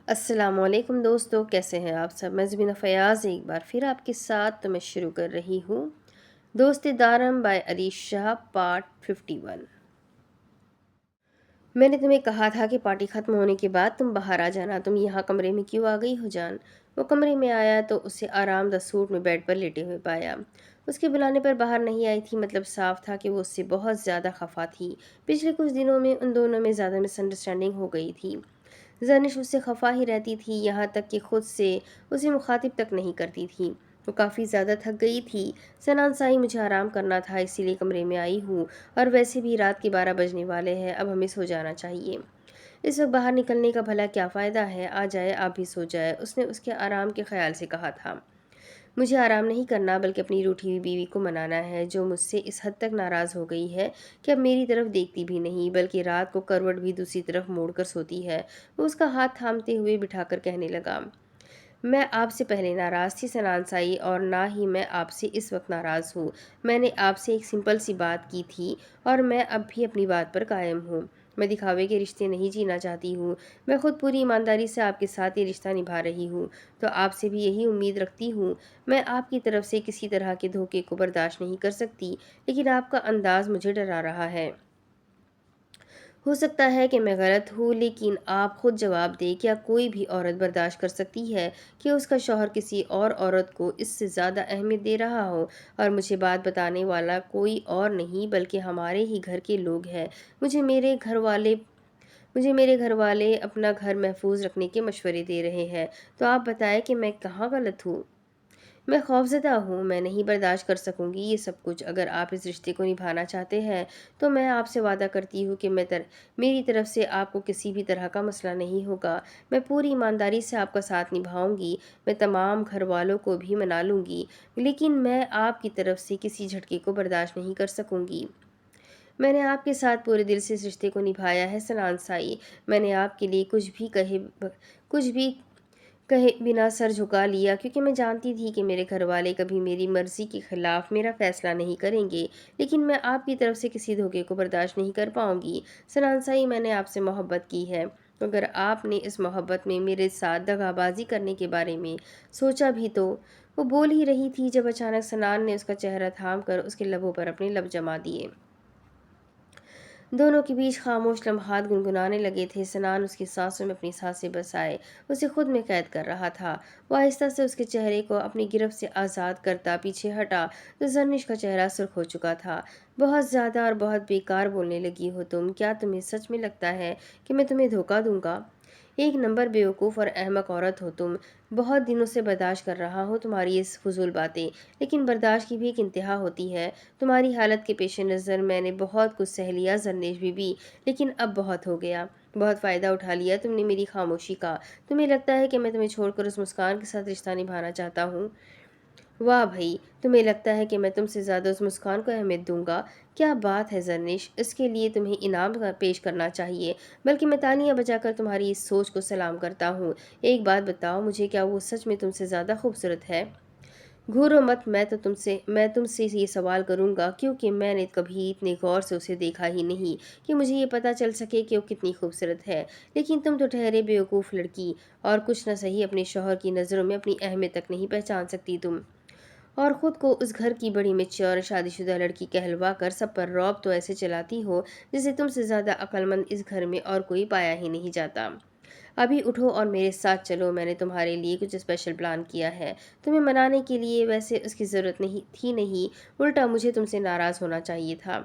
السلام علیکم دوستو، کیسے ہیں آپ سب؟ میں زبینہ فیاض ایک بار پھر آپ کے ساتھ تو میں شروع کر رہی ہوں دوست دارم بائی عریش شاہ پارٹ 51۔ میں نے تمہیں کہا تھا کہ پارٹی ختم ہونے کے بعد تم باہر آ جانا۔ تم یہاں کمرے میں کیوں آ گئی ہو جان؟ وہ کمرے میں آیا تو اسے آرام دہ سوٹ میں بیڈ پر لیٹے ہوئے پایا۔ اس کے بلانے پر باہر نہیں آئی تھی، مطلب صاف تھا کہ وہ اس سے بہت زیادہ خفا تھی۔ پچھلے کچھ دنوں میں ان دونوں میں زیادہ مس انڈرسٹینڈنگ ہو گئی تھی۔ زرنش اس سے خفا ہی رہتی تھی، یہاں تک کہ خود سے اسے مخاطب تک نہیں کرتی تھی۔ وہ کافی زیادہ تھک گئی تھی۔ سنان سائی، مجھے آرام کرنا تھا، اسی لیے کمرے میں آئی ہوں، اور ویسے بھی رات کے 12 بجنے والے ہیں، اب ہمیں سو جانا چاہیے۔ اس وقت باہر نکلنے کا بھلا کیا فائدہ ہے؟ آ جائے، آپ بھی سو جائے، اس نے اس کے آرام کے خیال سے کہا تھا۔ مجھے آرام نہیں کرنا بلکہ اپنی روٹھی ہوئی بیوی کو منانا ہے، جو مجھ سے اس حد تک ناراض ہو گئی ہے کہ اب میری طرف دیکھتی بھی نہیں، بلکہ رات کو کروٹ بھی دوسری طرف موڑ کر سوتی ہے۔ وہ اس کا ہاتھ تھامتے ہوئے بٹھا کر کہنے لگا، میں آپ سے پہلے ناراض تھی سنان سائی، اور نہ ہی میں آپ سے اس وقت ناراض ہوں۔ میں نے آپ سے ایک سمپل سی بات کی تھی، اور میں اب بھی اپنی بات پر قائم ہوں۔ میں دکھاوے کے رشتے نہیں جینا چاہتی ہوں، میں خود پوری ایمانداری سے آپ کے ساتھ یہ رشتہ نبھا رہی ہوں، تو آپ سے بھی یہی امید رکھتی ہوں۔ میں آپ کی طرف سے کسی طرح کے دھوکے کو برداشت نہیں کر سکتی، لیکن آپ کا انداز مجھے ڈرا رہا ہے۔ ہو سکتا ہے کہ میں غلط ہوں، لیکن آپ خود جواب دیں، کیا کوئی بھی عورت برداشت کر سکتی ہے کہ اس کا شوہر کسی اور عورت کو اس سے زیادہ اہمیت دے رہا ہو؟ اور مجھے بات بتانے والا کوئی اور نہیں بلکہ ہمارے ہی گھر کے لوگ ہیں۔ مجھے میرے گھر والے اپنا گھر محفوظ رکھنے کے مشورے دے رہے ہیں، تو آپ بتائیں کہ میں کہاں غلط ہوں؟ میں خوفزدہ ہوں، میں نہیں برداشت کر سکوں گی یہ سب کچھ۔ اگر آپ اس رشتے کو نبھانا چاہتے ہیں تو میں آپ سے وعدہ کرتی ہوں کہ میری طرف سے آپ کو کسی بھی طرح کا مسئلہ نہیں ہوگا۔ میں پوری ایمانداری سے آپ کا ساتھ نبھاؤں گی، میں تمام گھر والوں کو بھی منا لوں گی، لیکن میں آپ کی طرف سے کسی جھٹکے کو برداشت نہیں کر سکوں گی۔ میں نے آپ کے ساتھ پورے دل سے اس رشتے کو نبھایا ہے سنان سائی۔ میں نے آپ کے لیے کچھ بھی کہے بنا سر جھکا لیا، کیونکہ میں جانتی تھی کہ میرے گھر والے کبھی میری مرضی کے خلاف میرا فیصلہ نہیں کریں گے، لیکن میں آپ کی طرف سے کسی دھوکے کو برداشت نہیں کر پاؤں گی۔ سنان سائی، میں نے آپ سے محبت کی ہے، اگر آپ نے اس محبت میں میرے ساتھ دغا بازی کرنے کے بارے میں سوچا بھی تو۔ وہ بول ہی رہی تھی جب اچانک سنان نے اس کا چہرہ تھام کر اس کے لبوں پر اپنے لب جما دیے۔ دونوں کے بیچ خاموش لمحات گنگنانے لگے تھے۔ سنان اس کی سانسوں میں اپنی سانسیں بسائے اسے خود میں قید کر رہا تھا۔ وہ آہستہ سے اس کے چہرے کو اپنی گرفت سے آزاد کرتا پیچھے ہٹا تو زرنش کا چہرہ سرخ ہو چکا تھا۔ بہت زیادہ اور بہت بیکار بولنے لگی ہو تم۔ کیا تمہیں سچ میں لگتا ہے کہ میں تمہیں دھوکہ دوں گا؟ ایک نمبر بیوقوف اور احمق عورت ہو تم۔ بہت دنوں سے برداشت کر رہا ہوں تمہاری اس فضول باتیں، لیکن برداشت کی بھی ایک انتہا ہوتی ہے۔ تمہاری حالت کے پیش نظر میں نے بہت کچھ سہ لیا زرنش بیوی، لیکن اب بہت ہو گیا۔ بہت فائدہ اٹھا لیا تم نے میری خاموشی کا۔ تمہیں لگتا ہے کہ میں تمہیں چھوڑ کر اس مسکان کے ساتھ رشتہ نبھانا چاہتا ہوں؟ واہ بھئی، تمہیں لگتا ہے کہ میں تم سے زیادہ اس مسکان کو اہمیت دوں گا؟ کیا بات ہے زرنش، اس کے لیے تمہیں انعام پیش کرنا چاہیے، بلکہ میں تالیاں بجا کر تمہاری اس سوچ کو سلام کرتا ہوں۔ ایک بات بتاؤ مجھے، کیا وہ سچ میں تم سے زیادہ خوبصورت ہے؟ گھورو مت، میں تم سے یہ سوال کروں گا کیونکہ میں نے کبھی اتنے غور سے اسے دیکھا ہی نہیں کہ مجھے یہ پتہ چل سکے کہ وہ کتنی خوبصورت ہے۔ لیکن تم تو ٹھہرے بیوقوف لڑکی، اور کچھ نہ صحیح اپنے شوہر کی نظروں میں اپنی اہمیت تک نہیں پہچان سکتی تم، اور خود کو اس گھر کی بڑی میچور شادی شدہ لڑکی کہلوا کر سب پر رعب تو ایسے چلاتی ہو جسے تم سے زیادہ عقل مند اس گھر میں اور کوئی پایا ہی نہیں جاتا۔ ابھی اٹھو اور میرے ساتھ چلو، میں نے تمہارے لیے کچھ اسپیشل پلان کیا ہے۔ تمہیں منانے کے لیے ویسے اس کی ضرورت نہیں، الٹا مجھے تم سے ناراض ہونا چاہیے تھا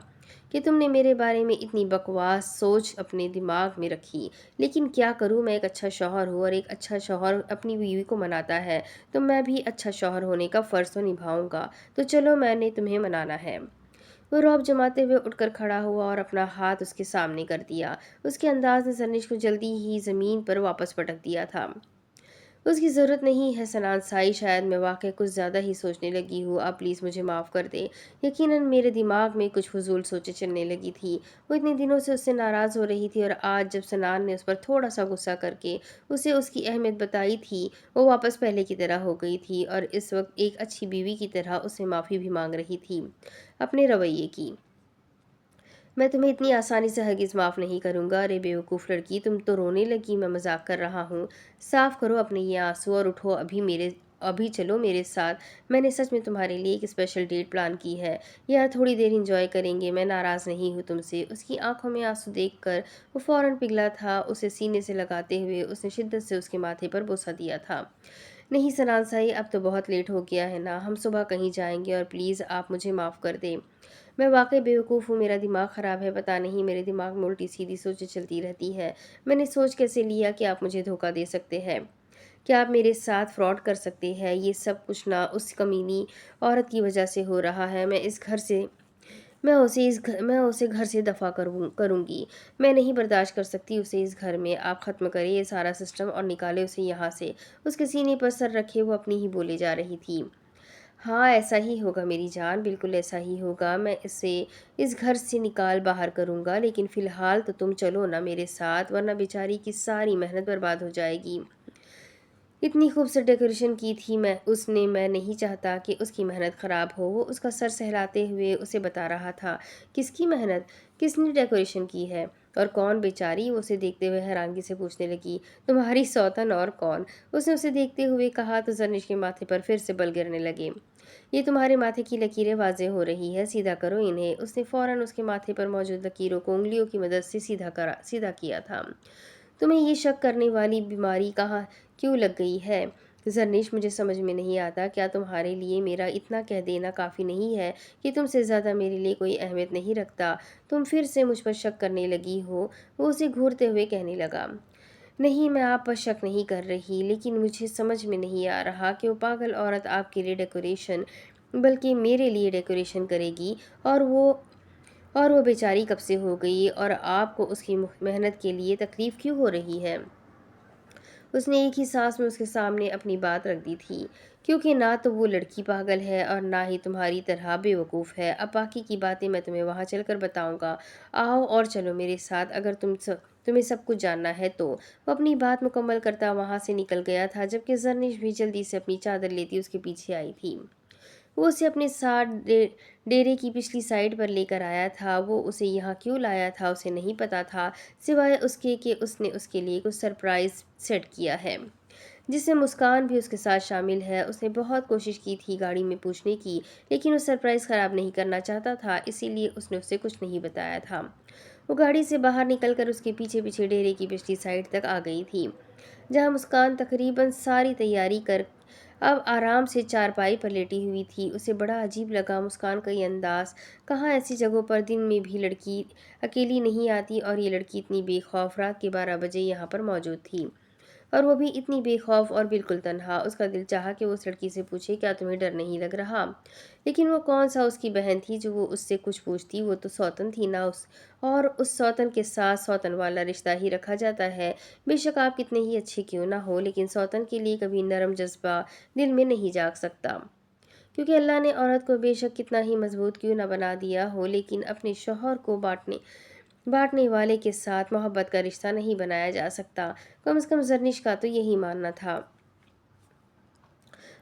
کہ تم نے میرے بارے میں اتنی بکواس سوچ اپنے دماغ میں رکھی۔ لیکن کیا کروں، میں ایک اچھا شوہر ہوں، اور ایک اچھا شوہر اپنی بیوی کو مناتا ہے، تو میں بھی اچھا شوہر ہونے کا فرض تو نبھاؤں گا۔ تو چلو، میں نے تمہیں منانا ہے۔ وہ رعب جماتے ہوئے اٹھ کر کھڑا ہوا اور اپنا ہاتھ اس کے سامنے کر دیا۔ اس کے انداز نے زرنش کو جلدی ہی زمین پر واپس پٹک دیا تھا۔ اس کی ضرورت نہیں ہے سنان سائی، شاید میں واقعی کچھ زیادہ ہی سوچنے لگی ہوں، آپ پلیز مجھے معاف کر دیں۔ یقیناً میرے دماغ میں کچھ فضول سوچیں چلنے لگی تھی۔ وہ اتنے دنوں سے اس سے ناراض ہو رہی تھی، اور آج جب سنان نے اس پر تھوڑا سا غصہ کر کے اسے اس کی اہمیت بتائی تھی، وہ واپس پہلے کی طرح ہو گئی تھی، اور اس وقت ایک اچھی بیوی کی طرح اس سے معافی بھی مانگ رہی تھی اپنے رویے کی۔ मैं तुम्हें इतनी आसानी से हरगिज़ माफ़ नहीं करूँगा। अरे बेवकूफ़ लड़की, तुम तो रोने लगी, मैं मज़ाक कर रहा हूँ। साफ़ करो अपने ये आँसू और उठो, अभी चलो मेरे साथ। मैंने सच में तुम्हारे लिए एक स्पेशल डेट प्लान की है। यार थोड़ी देर एंजॉय करेंगे, मैं नाराज़ नहीं हूँ तुमसे। उसकी आँखों में आँसू देखकर वो फ़ौरन पिघला था। उसे सीने से लगाते हुए उसने शिद्दत से उसके माथे पर बोसा दिया था। नहीं सनान साई, अब तो बहुत लेट हो गया है ना, हम सुबह कहीं जाएंगे और प्लीज़ आप मुझे माफ़ कर दें। मैं वाकई बेवकूफ़ हूँ, मेरा दिमाग ख़राब है, पता नहीं मेरे दिमाग में उल्टी सीधी सोचें चलती रहती है। मैंने सोच कैसे लिया कि आप मुझे धोखा दे सकते हैं? क्या आप मेरे साथ फ्रॉड कर सकते हैं? ये सब कुछ ना उस कमीनी औरत की वजह से हो रहा है। मैं उसे घर से दफ़ा करूँगी। मैं नहीं बर्दाश्त कर सकती उसे इस घर में। आप ख़त्म करें ये सारा सिस्टम और निकालें उसे यहाँ से। उसके सीने पर सर रखे वो अपनी ही बोले जा रही थी। हाँ, ऐसा ही होगा मेरी जान, बिल्कुल ऐसा ही होगा। मैं इसे इस घर से निकाल बाहर करूँगा, लेकिन फ़िलहाल तो तुम चलो ना मेरे साथ, वरना बेचारी की सारी मेहनत बर्बाद हो जाएगी। इतनी खूबसूरत डेकोरेशन की थी मैं नहीं चाहता कि उसकी मेहनत ख़राब हो। वो उसका सर सहलाते हुए उसे बता रहा था। किसकी मेहनत? किसने डेकोरेशन की है? और कौन बेचारी? वो उसे देखते हुए हैरानगी से पूछने लगी। तुम्हारी सौतन, और कौन? उसने उसे देखते हुए कहा तो जरनिश के माथे पर फिर से बल गिरने लगे। ये तुम्हारे माथे की लकीरें वाज़ेह हो रही है, सीधा करो इन्हें। उसने फ़ौरन उसके माथे पर मौजूद लकीरों को उँगलियों की मदद से सीधा किया था। तुम्हें ये शक करने वाली बीमारी कहाँ क्यों लग गई है? ज़रनिश, मुझे समझ में नहीं आता, क्या तुम्हारे लिए मेरा इतना कह देना काफ़ी नहीं है कि तुमसे ज़्यादा मेरे लिए कोई अहमियत नहीं रखता? तुम फिर से मुझ पर शक करने लगी हो। वो उसे घूरते हुए कहने लगा। नहीं, मैं आप पर शक नहीं कर रही, लेकिन मुझे समझ में नहीं आ रहा कि वो पागल औरत आपके लिए डेकोरेशन, बल्कि मेरे लिए डेकोरेशन करेगी। और वो और वो बेचारी कब से हो गई, और आपको उसकी मेहनत के लिए तकलीफ़ क्यों हो रही है? उसने एक ही सांस में उसके सामने अपनी बात रख दी थी, क्योंकि ना तो वो लड़की पागल है और ना ही तुम्हारी तरह बेवकूफ़ है। अब बाकी की बातें मैं तुम्हें वहाँ चलकर बताऊंगा। आओ और चलो मेरे साथ, अगर तुम्हें सब कुछ जानना है तो। वो अपनी बात मुकम्मल करता वहाँ से निकल गया था, जबकि जरनिश भी जल्दी से अपनी चादर लेती उसके पीछे आई थी। वो उसे अपने साथ डेरे की पिछली साइड पर लेकर आया था। वो उसे यहाँ क्यों लाया था उसे नहीं पता था, सिवाय उसके कि उसने उसके लिए कुछ सरप्राइज़ सेट किया है, जिसमें मुस्कान भी उसके साथ शामिल है। उसने बहुत कोशिश की थी गाड़ी में पूछने की, लेकिन वो सरप्राइज़ ख़राब नहीं करना चाहता था, इसीलिए उसने उसे कुछ नहीं बताया था। वो गाड़ी से बाहर निकलकर उसके पीछे पीछे डेरे की पिछली साइड तक आ गई थी, जहाँ मुस्कान तकरीबन सारी तैयारी कर अब आराम से चारपाई पर लेटी हुई थी। उसे बड़ा अजीब लगा मुस्कान का ये अंदाज। कहाँ ऐसी जगहों पर दिन में भी लड़की अकेली नहीं आती, और ये लड़की इतनी बेखौफ रात के 12 बजे यहाँ पर मौजूद थी, और वो भी इतनी बेखौफ और बिल्कुल तन्हा। उसका दिल चाहा कि वो उस लड़की से पूछे, क्या तुम्हें डर नहीं लग रहा? लेकिन वो कौन सा उसकी बहन थी जो वो उससे कुछ पूछती? वो तो सौतन थी ना और उस सौतन के साथ सौतन वाला रिश्ता ही रखा जाता है। बेशक आप कितने ही अच्छे क्यों ना हो, लेकिन सौतन के लिए कभी नरम जज्बा दिल में नहीं जाग सकता, क्योंकि अल्लाह ने औरत को बेशक कितना ही मजबूत क्यों ना बना दिया हो, लेकिन अपने शौहर को बांटने वाले के साथ मोहब्बत का रिश्ता नहीं बनाया जा सकता। कम से कम जरनिश का तो यही मानना था।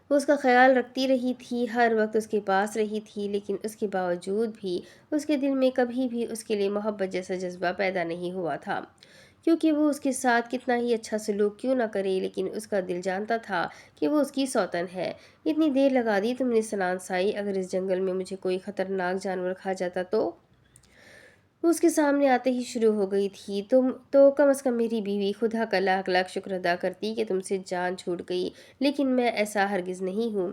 वो उसका ख्याल रखती रही थी, हर वक्त उसके पास रही थी, लेकिन उसके बावजूद भी उसके दिल में कभी भी उसके लिए मोहब्बत जैसा जज्बा पैदा नहीं हुआ था, क्योंकि वो उसके साथ कितना ही अच्छा सलूक क्यों ना करे, लेकिन उसका दिल जानता था कि वो उसकी सौतन है। इतनी देर लगा दी तुमने सनान साई, अगर इस जंगल में मुझे कोई खतरनाक जानवर खा जाता तो? वो उसके सामने आते ही शुरू हो गई थी। तुम तो कम से कम मेरी बीवी, खुदा का लाख लाख शुक्र अदा करती कि तुमसे जान छूट गई, लेकिन मैं ऐसा हरगिज़ नहीं हूँ।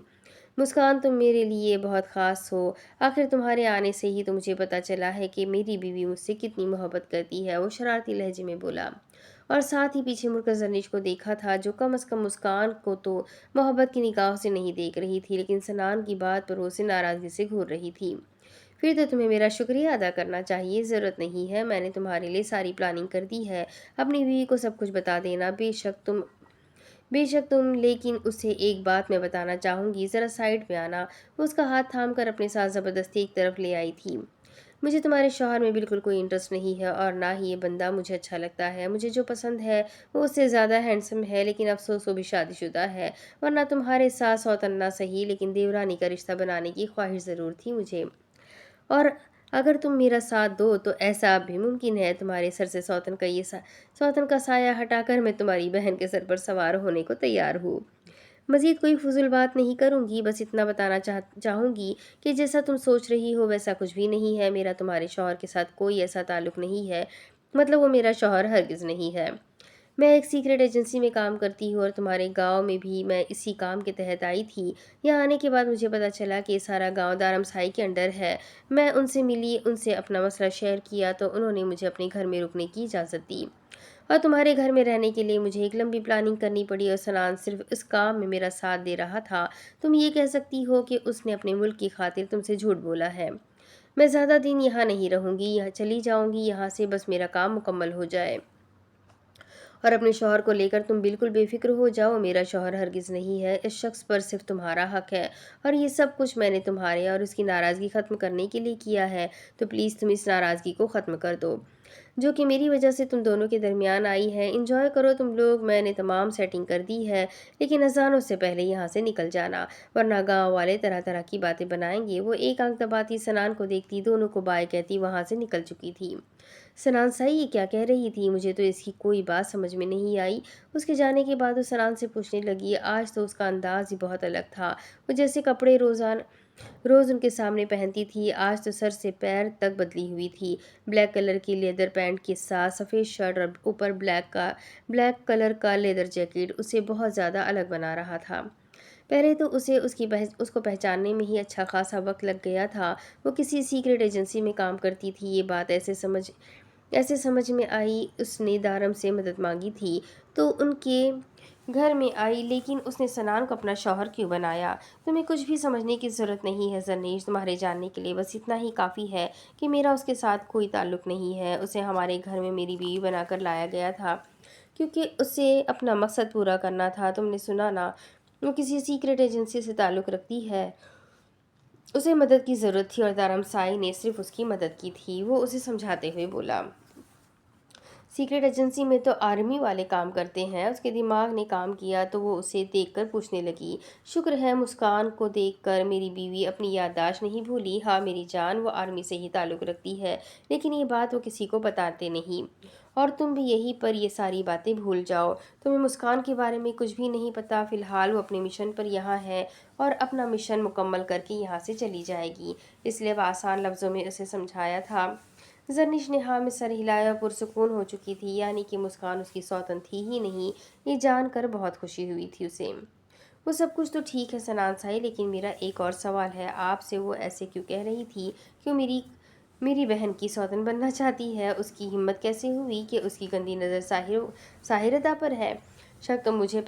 मुस्कान, तुम मेरे लिए बहुत ख़ास हो। आखिर तुम्हारे आने से ही तो मुझे पता चला है कि मेरी बीवी मुझसे कितनी मोहब्बत करती है, वो शरारती लहजे में बोला, और साथ ही पीछे मुड़कर जरनिश को देखा था, जो कम से कम मुस्कान को तो मोहब्बत की निगाहों से नहीं देख रही थी, लेकिन सनान की बात पर उसे नाराज़गी से घूर रही थी। फिर तो तुम्हें मेरा शुक्रिया अदा करना चाहिए। ज़रूरत नहीं है, मैंने तुम्हारे लिए सारी प्लानिंग कर दी है। अपनी बीवी को सब कुछ बता देना। बेशक तुम, लेकिन उसे एक बात मैं बताना चाहूँगी, ज़रा साइड में आना। वो उसका हाथ थाम कर अपने साथ ज़बरदस्ती एक तरफ ले आई थी। मुझे तुम्हारे शौहर में बिल्कुल कोई इंटरेस्ट नहीं है, और ना ही ये बंदा मुझे अच्छा लगता है। मुझे जो पसंद है वो उससे ज़्यादा हैंडसम है, लेकिन अफसोस वो भी शादीशुदा है। वरना तुम्हारे सास सौतन्ना सही, लेकिन देवरानी का रिश्ता बनाने की ख्वाहिश ज़रूर थी मुझे। और अगर तुम मेरा साथ दो तो ऐसा भी मुमकिन है तुम्हारे सर से सौतन का साया हटाकर मैं तुम्हारी बहन के सर पर सवार होने को तैयार हूँ। मज़ीद कोई फ़ुज़ूल बात नहीं करूँगी, बस इतना बताना चाहूँगी कि जैसा तुम सोच रही हो वैसा कुछ भी नहीं है। मेरा तुम्हारे शौहर के साथ कोई ऐसा ताल्लुक़ नहीं है, मतलब वो मेरा शौहर हरगिज़ नहीं है। मैं एक सीक्रेट एजेंसी में काम करती हूँ और तुम्हारे गाँव में भी मैं इसी काम के तहत आई थी। यहाँ आने के बाद मुझे पता चला कि सारा गाँव दारमसाई के अंडर है। मैं उनसे मिली, उनसे अपना मसला शेयर किया तो उन्होंने मुझे अपने घर में रुकने की इजाज़त दी। और तुम्हारे घर में रहने के लिए मुझे एक लंबी प्लानिंग करनी पड़ी और सनान सिर्फ इस काम में मेरा साथ दे रहा था। तुम ये कह सकती हो कि उसने अपने मुल्क की खातिर तुमसे झूठ बोला है। मैं ज़्यादा दिन यहाँ नहीं रहूँगी, यहाँ चली जाऊँगी यहाँ से, बस मेरा काम मुकम्मल हो जाए। और अपने शौहर को लेकर तुम बिल्कुल बेफिक्र हो जाओ, मेरा शौहर हरगिज़ नहीं है, इस शख्स पर सिर्फ तुम्हारा हक है और ये सब कुछ मैंने तुम्हारे और उसकी नाराज़गी ख़त्म करने के लिए किया है। तो प्लीज़ तुम इस नाराज़गी को ख़त्म कर दो जो कि मेरी वजह से तुम दोनों के दरमियान आई है। इंजॉय करो तुम लोग, मैंने तमाम सेटिंग कर दी है, लेकिन अजानों से पहले यहाँ से निकल जाना, वरना गांव वाले तरह तरह की बातें बनाएंगे। वो एक आंख दबाती सनान को देखती, दोनों को बाय कहती वहाँ से निकल चुकी थी। सनान साई ये क्या कह रही थी, मुझे तो इसकी कोई बात समझ में नहीं आई। उसके जाने के बाद वो सनान से पूछने लगी। आज तो उसका अंदाज ही बहुत अलग था। वो जैसे कपड़े रोज़ उनके सामने पहनती थी, आज तो सर से पैर तक बदली हुई थी। ब्लैक कलर की लेदर पैंट के साथ सफ़ेद शर्ट और ऊपर ब्लैक कलर का लेदर जैकेट उसे बहुत ज़्यादा अलग बना रहा था। पहले तो उसको पहचानने में ही अच्छा खासा वक्त लग गया था। वो किसी सीक्रेट एजेंसी में काम करती थी, ये बात ऐसे समझ में आई। उसने दारम से मदद मांगी थी तो उनके घर में आई, लेकिन उसने सनान को अपना शौहर क्यों बनाया? तुम्हें कुछ भी समझने की ज़रूरत नहीं है ज़रनीश, तुम्हारे जानने के लिए बस इतना ही काफ़ी है कि मेरा उसके साथ कोई ताल्लुक़ नहीं है। उसे हमारे घर में मेरी बीवी बनाकर लाया गया था क्योंकि उसे अपना मकसद पूरा करना था। तुमने सुना ना, वो किसी सीक्रेट एजेंसी से ताल्लुक़ रखती है। उसे मदद की ज़रूरत थी और दारम साई ने सिर्फ उसकी मदद की थी। वो उसे समझाते हुए बोला, सीक्रेट एजेंसी में तो आर्मी वाले काम करते हैं। उसके दिमाग ने काम किया तो वो उसे देखकर पूछने लगी, शुक्र है मुस्कान को देखकर मेरी बीवी अपनी याददाश्त नहीं भूली। हाँ मेरी जान, वो आर्मी से ही ताल्लुक़ रखती है, लेकिन ये बात वो किसी को बताते नहीं। और तुम भी यहीं पर ये सारी बातें भूल जाओ। तुम्हें मुस्कान के बारे में कुछ भी नहीं पता। फ़िलहाल वो अपने मिशन पर यहाँ है और अपना मिशन मुकम्मल करके यहाँ से चली जाएगी, इसलिए वह आसान लफ्ज़ों में उसे समझाया था। जरनिश ने हाँ में सर हिलाया, पुरसुकून हो चुकी थी, यानी कि मुस्कान उसकी सौतन थी ही नहीं। ये जानकर बहुत खुशी हुई थी उसे। वो सब कुछ तो ठीक है सनान साई, लेकिन मेरा एक और सवाल है आपसे। वो ऐसे क्यों कह रही थी? क्यों मेरी बहन की सौतन बनना चाहती है? उसकी हिम्मत कैसे हुई कि उसकी गंदी नज़र साहिरदा पर है? शक तो मुझे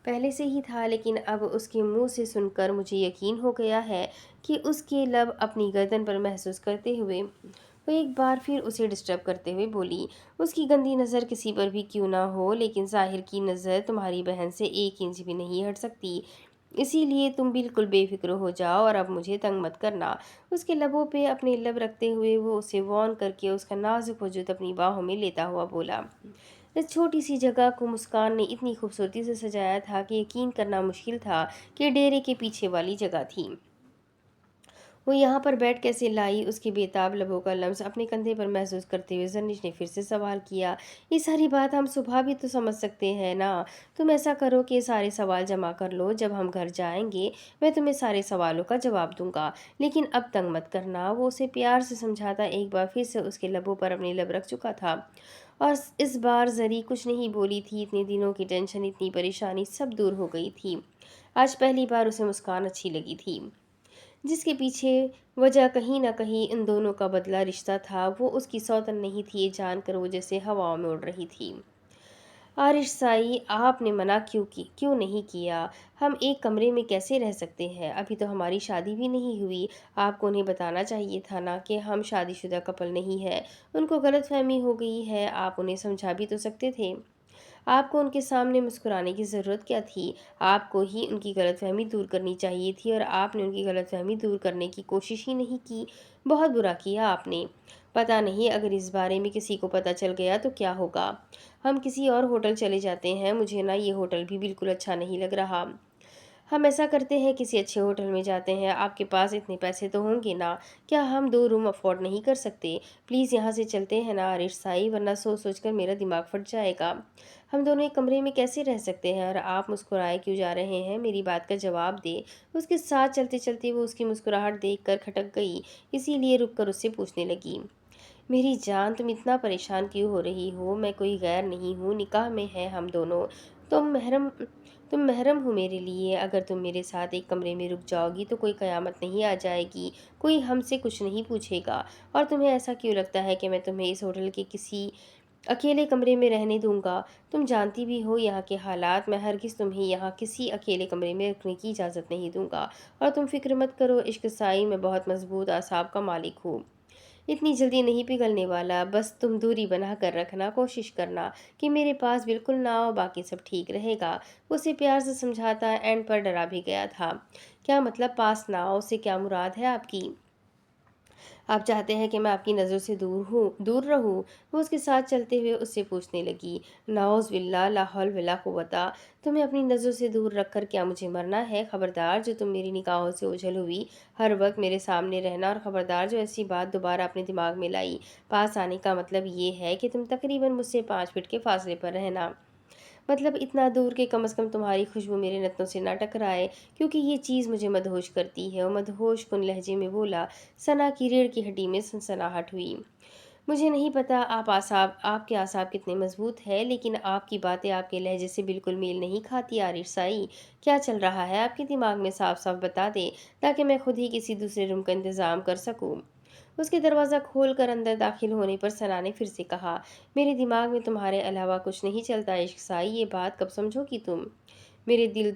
पहले से ही था, लेकिन अब उसके मुंह से सुनकर मुझे यकीन हो गया है कि उसके लब अपनी गर्दन पर महसूस करते हुए वो एक बार फिर उसे डिस्टर्ब करते हुए बोली, उसकी गंदी नज़र किसी पर भी क्यों ना हो, लेकिन ज़ाहिर की नज़र तुम्हारी बहन से 1 इंच भी नहीं हट सकती। इसीलिए तुम बिल्कुल बेफिक्र हो जाओ और अब मुझे तंग मत करना। उसके लबों पे अपने लब रखते हुए वो उसे वॉर्न करके उसका नाजुक वजूद अपनी बाहों में लेता हुआ बोला। इस छोटी सी जगह को मुस्कान ने इतनी खूबसूरती से सजाया था कि यकीन करना मुश्किल था कि डेरे के पीछे वाली जगह थी। वो यहाँ पर बैठ कैसे लाई? उसके बेताब लबों का लम्स अपने कंधे पर महसूस करते हुए जरनिश ने फिर से सवाल किया। ये सारी बात हम सुबह भी तो समझ सकते हैं ना। तुम ऐसा करो कि सारे सवाल जमा कर लो, जब हम घर जाएंगे मैं तुम्हें सारे सवालों का जवाब दूंगा, लेकिन अब तंग मत करना। वो उसे प्यार से समझाता एक बार फिर से उसके लबों पर अपनी लब रख चुका था और इस बार जरी कुछ नहीं बोली थी। इतने दिनों की टेंशन, इतनी परेशानी सब दूर हो गई थी। आज पहली बार उसे मुस्कान अच्छी लगी थी, जिसके पीछे वजह कहीं न कहीं इन दोनों का बदला रिश्ता था। वो उसकी सौतन नहीं थी, ये जानकर वो जैसे हवाओं में उड़ रही थी। आरिश साई, आपने मना क्यों नहीं किया? हम एक कमरे में कैसे रह सकते हैं? अभी तो हमारी शादी भी नहीं हुई। आपको उन्हें बताना चाहिए था ना कि हम शादीशुदा कपल नहीं है। उनको गलतफहमी हो गई है, आप उन्हें समझा भी तो सकते थे। आपको उनके सामने मुस्कुराने की ज़रूरत क्या थी? आपको ही उनकी गलतफ़हमी दूर करनी चाहिए थी और आपने उनकी गलतफ़हमी दूर करने की कोशिश ही नहीं की। बहुत बुरा किया आपने। पता नहीं अगर इस बारे में किसी को पता चल गया तो क्या होगा? हम किसी और होटल चले जाते हैं, मुझे ना ये होटल भी बिल्कुल अच्छा नहीं लग रहा। हम ऐसा करते हैं, किसी अच्छे होटल में जाते हैं। आपके पास इतने पैसे तो होंगे ना? क्या हम 2 रूम अफ़ोर्ड नहीं कर सकते? प्लीज़ यहाँ से चलते हैं ना रिश्ताई, वरना सोच-सोच कर मेरा दिमाग फट जाएगा। हम दोनों एक कमरे में कैसे रह सकते हैं? और आप मुस्कुराए क्यों जा रहे हैं? मेरी बात का जवाब दें। उसके साथ चलते-चलते वो उसकी मुस्कुराहट देखकर खटक गई, इसीलिए रुक कर उससे पूछने लगी, मेरी जान, तुम इतना परेशान क्यों हो रही हो? मैं कोई गैर नहीं हूँ, निकाह में हैं हम दोनों। तुम महरम तुम महरम हो मेरे लिए। अगर तुम मेरे साथ एक कमरे में रुक जाओगी तो कोई क़यामत नहीं आ जाएगी, कोई हमसे कुछ नहीं पूछेगा। और तुम्हें ऐसा क्यों लगता है कि मैं तुम्हें इस होटल के किसी अकेले कमरे में रहने दूँगा? तुम जानती भी हो यहाँ के हालात। मैं हरगिज़ तुम्हें यहाँ किसी अकेले कमरे में रखने की इजाज़त नहीं दूँगा। और तुम फ़िक्र मत करो इश्क साई, मैं बहुत मज़बूत असाब का मालिक हूँ। इतनी जल्दी नहीं पिघलने वाला। बस तुम दूरी बना कर रखना, कोशिश करना कि मेरे पास बिल्कुल ना आओ, बाकी सब ठीक रहेगा। उसे प्यार से समझाता एंड पर डरा भी गया था। क्या मतलब पास ना आओ? से क्या मुराद है आपकी? आप चाहते हैं कि मैं आपकी नज़रों से दूर रहूं? वो उसके साथ चलते हुए उससे पूछने लगी, नाउज़ बिल्ला, ला हौल वला कुव्वता। तुम्हें अपनी नज़रों से दूर रखकर क्या मुझे मरना है? खबरदार जो तुम मेरी निगाहों से ओझल हुई, हर वक्त मेरे सामने रहना। और खबरदार जो ऐसी बात दोबारा अपने दिमाग में लाई। पास आने का मतलब ये है कि तुम तकरीबन मुझसे 5 फीट के फासले पर रहना। मतलब इतना दूर कि कम से कम तुम्हारी खुशबू मेरे नथनों से ना टकराए, क्योंकि ये चीज़ मुझे मदहोश करती है। और मदहोश कुन लहजे में बोला। सना की रीढ़ की हड्डी में सनसनाहट हुई। मुझे नहीं पता आपके आसाब कितने मजबूत है, लेकिन आपकी बातें आपके लहजे से बिल्कुल मेल नहीं खाती आरिफ साई। क्या चल रहा है आपके दिमाग में? साफ साफ बता दे, ताकि मैं खुद ही किसी दूसरे रूम का इंतज़ाम कर सकूं। उसके दरवाज़ा खोलकर अंदर दाखिल होने पर सना ने फिर से कहा, मेरे दिमाग में तुम्हारे अलावा कुछ नहीं चलता इश्क साई। ये बात कब समझोगी तुम? मेरे दिल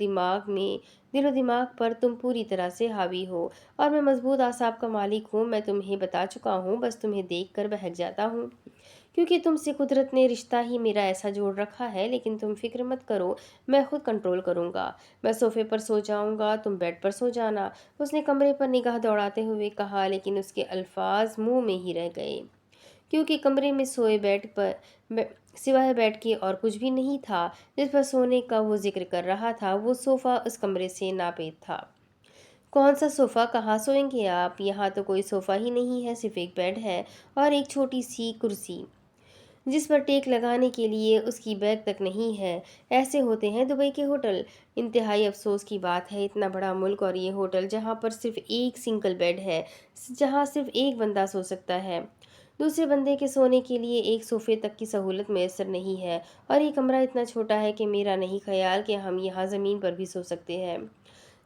और दिमाग पर तुम पूरी तरह से हावी हो। और मैं मजबूत आसाब का मालिक हूँ। मैं तुम्हें बता चुका हूँ, बस तुम्हें देख कर बहक जाता हूँ, क्योंकि तुमसे कुदरत ने रिश्ता ही मेरा ऐसा जोड़ रखा है। लेकिन तुम फिक्र मत करो, मैं खुद कंट्रोल करूँगा। मैं सोफे पर सो जाऊँगा, तुम बेड पर सो जाना। उसने कमरे पर निगाह दौड़ाते हुए कहा, लेकिन उसके अल्फाज मुंह में ही रह गए, क्योंकि कमरे में सिवाय बेड के और कुछ भी नहीं था जिस पर सोने का वो जिक्र कर रहा था। वो सोफ़ा उस कमरे से नापेद था। कौन सा सोफ़ा? कहाँ सोएंगे आप? यहाँ तो कोई सोफ़ा ही नहीं है, सिर्फ एक बेड है और एक छोटी सी कुर्सी, जिस पर टेक लगाने के लिए उसकी बैग तक नहीं है। ऐसे होते हैं दुबई के होटल। इंतहाई अफसोस की बात है, इतना बड़ा मुल्क और ये होटल जहाँ पर सिर्फ एक सिंगल बेड है, जहाँ सिर्फ एक बंदा सो सकता है। दूसरे बंदे के सोने के लिए एक सोफे तक की सहूलत मैसर नहीं है। और ये कमरा इतना छोटा है कि मेरा नहीं ख्याल कि हम यहाँ ज़मीन पर भी सो सकते हैं।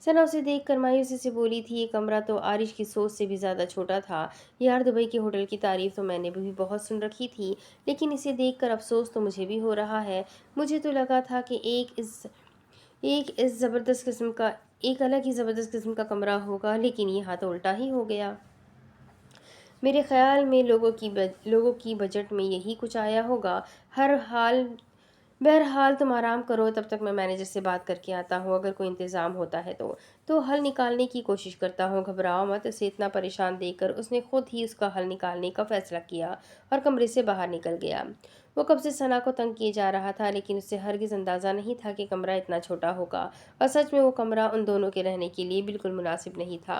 सना उसे देखकर मायूसी से बोली थी, ये कमरा तो आरिश की सोच से भी ज़्यादा छोटा था। यार, दुबई के होटल की तारीफ तो मैंने भी बहुत सुन रखी थी, लेकिन इसे देखकर अफसोस तो मुझे भी हो रहा है। मुझे तो लगा था कि एक इस ज़बरदस्त किस्म का एक अलग ही ज़बरदस्त किस्म का कमरा होगा, लेकिन यहाँ तो उल्टा ही हो गया। मेरे ख्याल में लोगों की बजट में यही कुछ आया होगा। हर हाल बहरहाल तुम आराम करो, तब तक मैं मैनेजर से बात करके आता हूँ। अगर कोई इंतज़ाम होता है तो हल निकालने की कोशिश करता हूँ। घबराओ मत। उसे इतना परेशान देखकर उसने खुद ही उसका हल निकालने का फैसला किया और कमरे से बाहर निकल गया। वो कब से सना को तंग किए जा रहा था, लेकिन उसे हरगिज़ अंदाज़ा नहीं था कि कमरा इतना छोटा होगा। और सच में वो कमरा उन दोनों के रहने के लिए बिल्कुल मुनासिब नहीं था।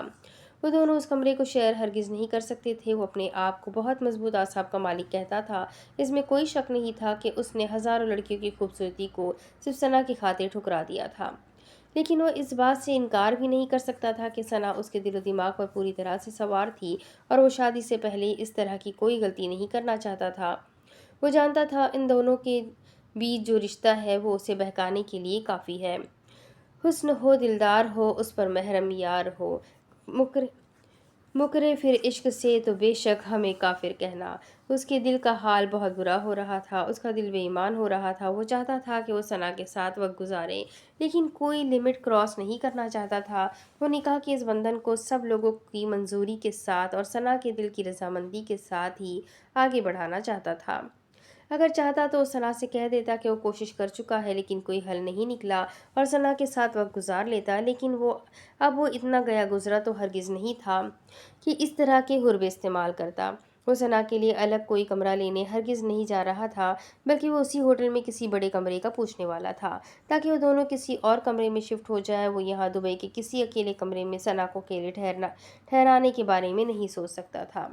वो दोनों उस कमरे को शेयर हरगिज़ नहीं कर सकते थे। वो अपने आप को बहुत मजबूत आसाब का मालिक कहता था। इसमें कोई शक नहीं था कि उसने हज़ारों लड़कियों की खूबसूरती को सिर्फ सना की खातिर ठुकरा दिया था। लेकिन वो इस बात से इनकार भी नहीं कर सकता था कि सना उसके दिलो दिमाग पर पूरी तरह से सवार थी, और वो शादी से पहले इस तरह की कोई गलती नहीं करना चाहता था। वो जानता था इन दोनों के बीच जो रिश्ता है वो उसे बहकाने के लिए काफ़ी है। हुस्न हो, दिलदार हो, उस पर महरम यार हो, मुकर मुकरे फिर इश्क से तो बेशक हमें काफिर कहना। उसके दिल का हाल बहुत बुरा हो रहा था। उसका दिल बेईमान हो रहा था। वो चाहता था कि वो सना के साथ वक्त गुजारे, लेकिन कोई लिमिट क्रॉस नहीं करना चाहता था। वो निकाह के इस बंधन को सब लोगों की मंजूरी के साथ और सना के दिल की रजामंदी के साथ ही आगे बढ़ाना चाहता था। अगर चाहता तो सना से कह देता कि वो कोशिश कर चुका है, लेकिन कोई हल नहीं निकला, और सना के साथ वक्त गुजार लेता। लेकिन वो इतना गया गुजरा तो हरगिज़ नहीं था कि इस तरह के हुर्बे इस्तेमाल करता। وہ ثنا کے لیے الگ کوئی کمرہ لینے ہرگز نہیں جا رہا تھا، بلکہ وہ اسی ہوٹل میں کسی بڑے کمرے کا پوچھنے والا تھا تاکہ وہ دونوں کسی اور کمرے میں شفٹ ہو جائے۔ وہ یہاں دبئی کے کسی اکیلے کمرے میں ثنا کو اکیلے ٹھہرانے کے بارے میں نہیں سوچ سکتا تھا،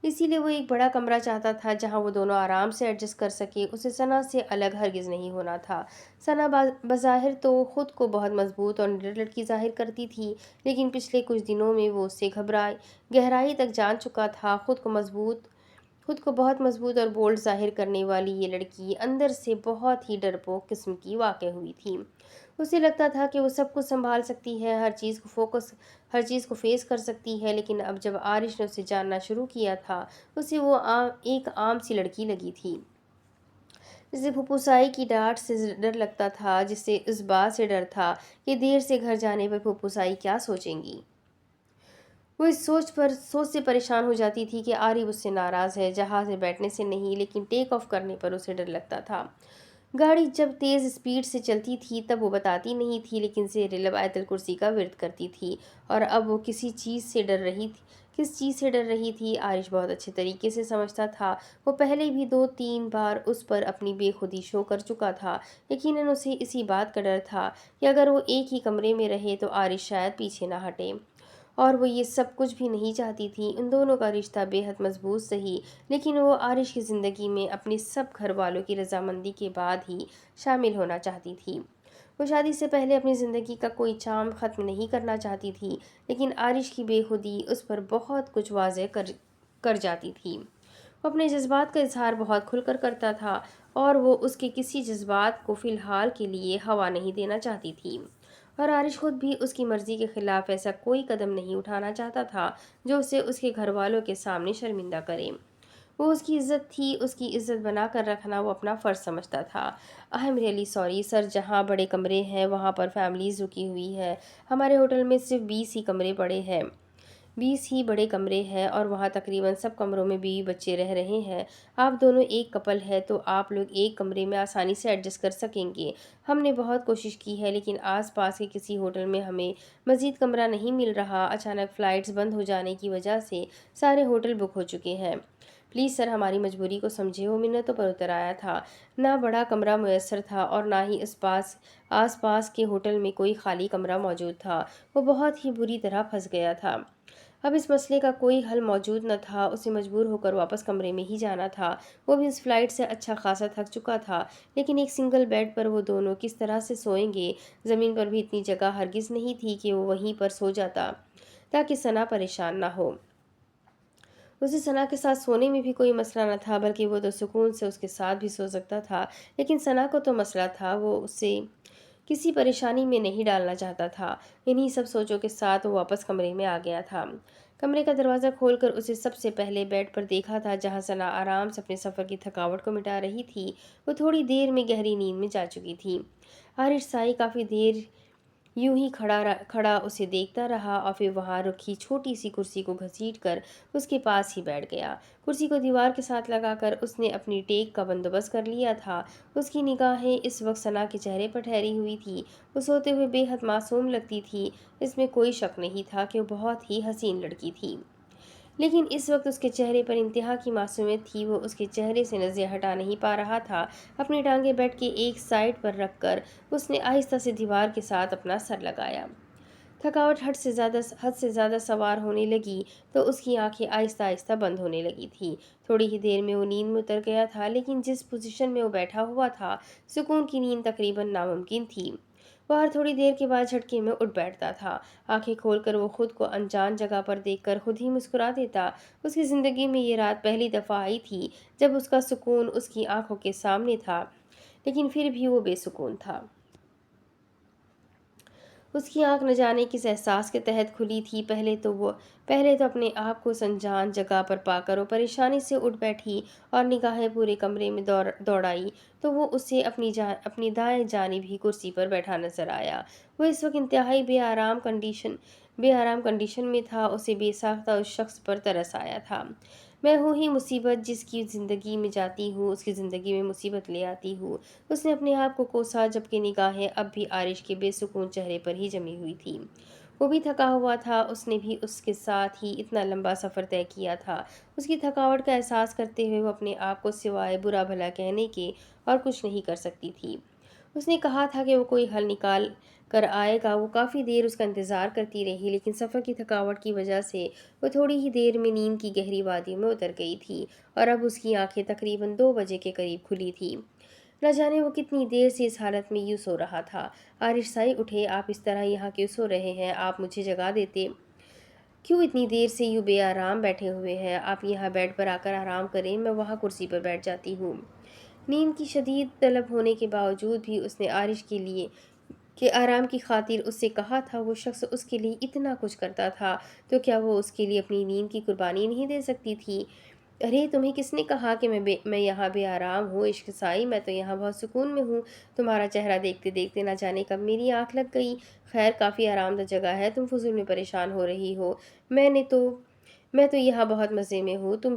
اسی لیے وہ ایک بڑا کمرہ چاہتا تھا جہاں وہ دونوں آرام سے ایڈجسٹ کر سکے۔ اسے ثنا سے الگ ہرگز نہیں ہونا تھا۔ ثنا بظاہر تو خود کو بہت مضبوط اور نڈر لڑکی ظاہر کرتی تھی، لیکن پچھلے کچھ دنوں میں وہ اس سے گہرائی تک جان چکا تھا۔ خود کو بہت مضبوط اور بولڈ ظاہر کرنے والی یہ لڑکی اندر سے بہت ہی ڈرپوک قسم کی واقع ہوئی تھی۔ اسے لگتا تھا کہ وہ سب کچھ سنبھال سکتی ہے، ہر چیز کو فیس کر سکتی ہے، لیکن اب جب آرش نے اسے جاننا شروع کیا تھا، اسے وہ ایک عام سی لڑکی لگی تھی، جسے پھپھوسائی کی ڈانٹ سے ڈر لگتا تھا، جسے اس بات سے ڈر تھا کہ دیر سے گھر جانے پر پھپھوسائی کیا سوچیں گی۔ وہ اس سوچ سے پریشان ہو جاتی تھی کہ عارف اس سے ناراض ہے، جہاز میں بیٹھنے سے نہیں لیکن ٹیک آف کرنے پر اسے ڈر لگتا تھا۔ گاڑی جب تیز اسپیڈ سے چلتی تھی تب وہ بتاتی نہیں تھی، لیکن زیر لب آیت الکرسی کا ورد کرتی تھی، اور اب وہ کس چیز سے ڈر رہی تھی عارش بہت اچھے طریقے سے سمجھتا تھا۔ وہ پہلے بھی 2-3 بار اس پر اپنی بے خودی شو کر چکا تھا۔ یقیناً اسے اسی بات کا ڈر تھا کہ اگر وہ ایک ہی کمرے میں رہے تو عارش شاید پیچھے نہ ہٹے، اور وہ یہ سب کچھ بھی نہیں چاہتی تھی۔ ان دونوں کا رشتہ بے حد مضبوط سہی، لیکن وہ عارش کی زندگی میں اپنی سب گھر والوں کی رضامندی کے بعد ہی شامل ہونا چاہتی تھی۔ وہ شادی سے پہلے اپنی زندگی کا کوئی چام ختم نہیں کرنا چاہتی تھی، لیکن عارش کی بے خودی اس پر بہت کچھ واضح کر جاتی تھی۔ وہ اپنے جذبات کا اظہار بہت کھل کر کرتا تھا، اور وہ اس کے کسی جذبات کو فی الحال کے لیے ہوا نہیں دینا چاہتی تھی، اور عارش خود بھی اس کی مرضی کے خلاف ایسا کوئی قدم نہیں اٹھانا چاہتا تھا جو اسے اس کے گھر والوں کے سامنے شرمندہ کرے۔ وہ اس کی عزت تھی، اس کی عزت بنا کر رکھنا وہ اپنا فرض سمجھتا تھا۔ "I am really sorry sir, جہاں بڑے کمرے ہیں وہاں پر فیملیز رکی ہوئی ہے۔ ہمارے ہوٹل میں صرف 20 ہی بڑے کمرے ہیں، اور وہاں تقریباً سب کمروں میں بیوی بچے رہ رہے ہیں۔ آپ دونوں ایک کپل ہے تو آپ لوگ ایک کمرے میں آسانی سے ایڈجسٹ کر سکیں گے۔ ہم نے بہت کوشش کی ہے، لیکن آس پاس کے کسی ہوٹل میں ہمیں مزید کمرہ نہیں مل رہا۔ اچانک فلائٹس بند ہو جانے کی وجہ سے سارے ہوٹل بک ہو چکے ہیں۔ پلیز سر، ہماری مجبوری کو سمجھیں۔ وہ منتوں پر اتر آیا تھا۔ نہ بڑا کمرہ میسر تھا اور نہ ہی آس پاس کے ہوٹل میں کوئی خالی کمرہ موجود تھا۔ وہ بہت ہی بری طرح پھنس گیا تھا۔ اب اس مسئلے کا کوئی حل موجود نہ تھا، اسے مجبور ہو کر واپس کمرے میں ہی جانا تھا۔ وہ بھی اس فلائٹ سے اچھا خاصا تھک چکا تھا، لیکن ایک سنگل بیڈ پر وہ دونوں کس طرح سے سوئیں گے؟ زمین پر بھی اتنی جگہ ہرگز نہیں تھی کہ وہ وہیں پر سو جاتا تاکہ ثنا پریشان نہ ہو۔ اسے ثنا کے ساتھ سونے میں بھی کوئی مسئلہ نہ تھا، بلکہ وہ تو سکون سے اس کے ساتھ بھی سو سکتا تھا، لیکن ثنا کو تو مسئلہ تھا۔ وہ اسے کسی پریشانی میں نہیں ڈالنا چاہتا تھا۔ انہی سب سوچوں کے ساتھ وہ واپس کمرے میں آ گیا تھا۔ کمرے کا دروازہ کھول کر اسے سب سے پہلے بیڈ پر دیکھا تھا، جہاں ثنا آرام سے اپنے سفر کی تھکاوٹ کو مٹا رہی تھی۔ وہ تھوڑی دیر میں گہری نیند میں جا چکی تھی۔ عارش سائی کافی دیر یوں ہی کھڑا اسے دیکھتا رہا، اور پھر وہاں رکھی چھوٹی سی کرسی کو گھسیٹ کر اس کے پاس ہی بیٹھ گیا۔ کرسی کو دیوار کے ساتھ لگا کر اس نے اپنی ٹیک کا بندوبست کر لیا تھا۔ اس کی نگاہیں اس وقت ثنا کے چہرے پر ٹھہری ہوئی تھی۔ وہ سوتے ہوئے بے حد معصوم لگتی تھی، اس میں کوئی شک نہیں تھا کہ وہ بہت ہی حسین لڑکی تھی، لیکن اس وقت اس کے چہرے پر انتہا کی معصومیت تھی۔ وہ اس کے چہرے سے نظریں ہٹا نہیں پا رہا تھا۔ اپنی ٹانگیں بیڈ کے ایک سائیڈ پر رکھ کر اس نے آہستہ سے دیوار کے ساتھ اپنا سر لگایا۔ تھکاوٹ حد سے زیادہ سوار ہونے لگی تو اس کی آنکھیں آہستہ آہستہ بند ہونے لگی تھیں۔ تھوڑی ہی دیر میں وہ نیند میں اتر گیا تھا، لیکن جس پوزیشن میں وہ بیٹھا ہوا تھا، سکون کی نیند تقریباً ناممکن تھی۔ وہ ہر تھوڑی دیر کے بعد جھٹکے میں اٹھ بیٹھتا تھا۔ آنکھیں کھول کر وہ خود کو انجان جگہ پر دیکھ کر خود ہی مسکرا دیتا۔ اس کی زندگی میں یہ رات پہلی دفعہ آئی تھی جب اس کا سکون اس کی آنکھوں کے سامنے تھا، لیکن پھر بھی وہ بے سکون تھا۔ اس کی آنکھ نہ جانے کس احساس کے تحت کھلی تھی۔ پہلے تو اپنے آپ کو سنجان جگہ پر پا کر وہ پریشانی سے اٹھ بیٹھی اور نگاہیں پورے کمرے میں دوڑائی تو وہ اسے اپنی دائیں جانب ہی کرسی پر بیٹھا نظر آیا۔ وہ اس وقت انتہائی بے آرام کنڈیشن میں تھا۔ اسے بے ساختہ اس شخص پر ترس آیا تھا۔ "میں ہوں ہی مصیبت، جس کی زندگی میں جاتی ہوں اس کی زندگی میں مصیبت لے آتی ہوں"۔ اس نے اپنے آپ کو کوسا، جبکہ نگاہیں اب بھی عارش کے بے سکون چہرے پر ہی جمی ہوئی تھیں۔ وہ بھی تھکا ہوا تھا، اس نے بھی اس کے ساتھ ہی اتنا لمبا سفر طے کیا تھا۔ اس کی تھکاوٹ کا احساس کرتے ہوئے وہ اپنے آپ کو سوائے برا بھلا کہنے کے اور کچھ نہیں کر سکتی تھی۔ اس نے کہا تھا کہ وہ کوئی حل نکال کر آئے گا۔ وہ کافی دیر اس کا انتظار کرتی رہی، لیکن سفر کی تھکاوٹ کی وجہ سے وہ تھوڑی ہی دیر میں نیند کی گہری وادی میں اتر گئی تھی اور اب اس کی آنکھیں تقریباً 2 بجے کے قریب کھلی تھی۔ نہ جانے وہ کتنی دیر سے اس حالت میں یوں سو رہا تھا۔ عارش سائی اٹھے، آپ اس طرح یہاں کیوں سو رہے ہیں؟ آپ مجھے جگا دیتے۔ کیوں اتنی دیر سے یوں بے آرام بیٹھے ہوئے ہیں؟ آپ یہاں بیڈ پر آ کر آرام کریں، میں وہاں کرسی پر بیٹھ جاتی ہوں۔ نیند کی شدید طلب ہونے کے باوجود بھی اس نے عارش کے لیے کہ آرام کی خاطر اس سے کہا تھا۔ وہ شخص اس کے لیے اتنا کچھ کرتا تھا تو کیا وہ اس کے لیے اپنی نیند کی قربانی نہیں دے سکتی تھی؟ ارے تمہیں کس نے کہا کہ میں یہاں بے آرام ہوں عشق سائی؟ میں تو یہاں بہت سکون میں ہوں۔ تمہارا چہرہ دیکھتے دیکھتے نہ جانے کب میری آنکھ لگ گئی۔ خیر کافی آرام دہ جگہ ہے، تم فضول میں پریشان ہو رہی ہو۔ میں تو یہاں بہت مزے میں ہوں، تم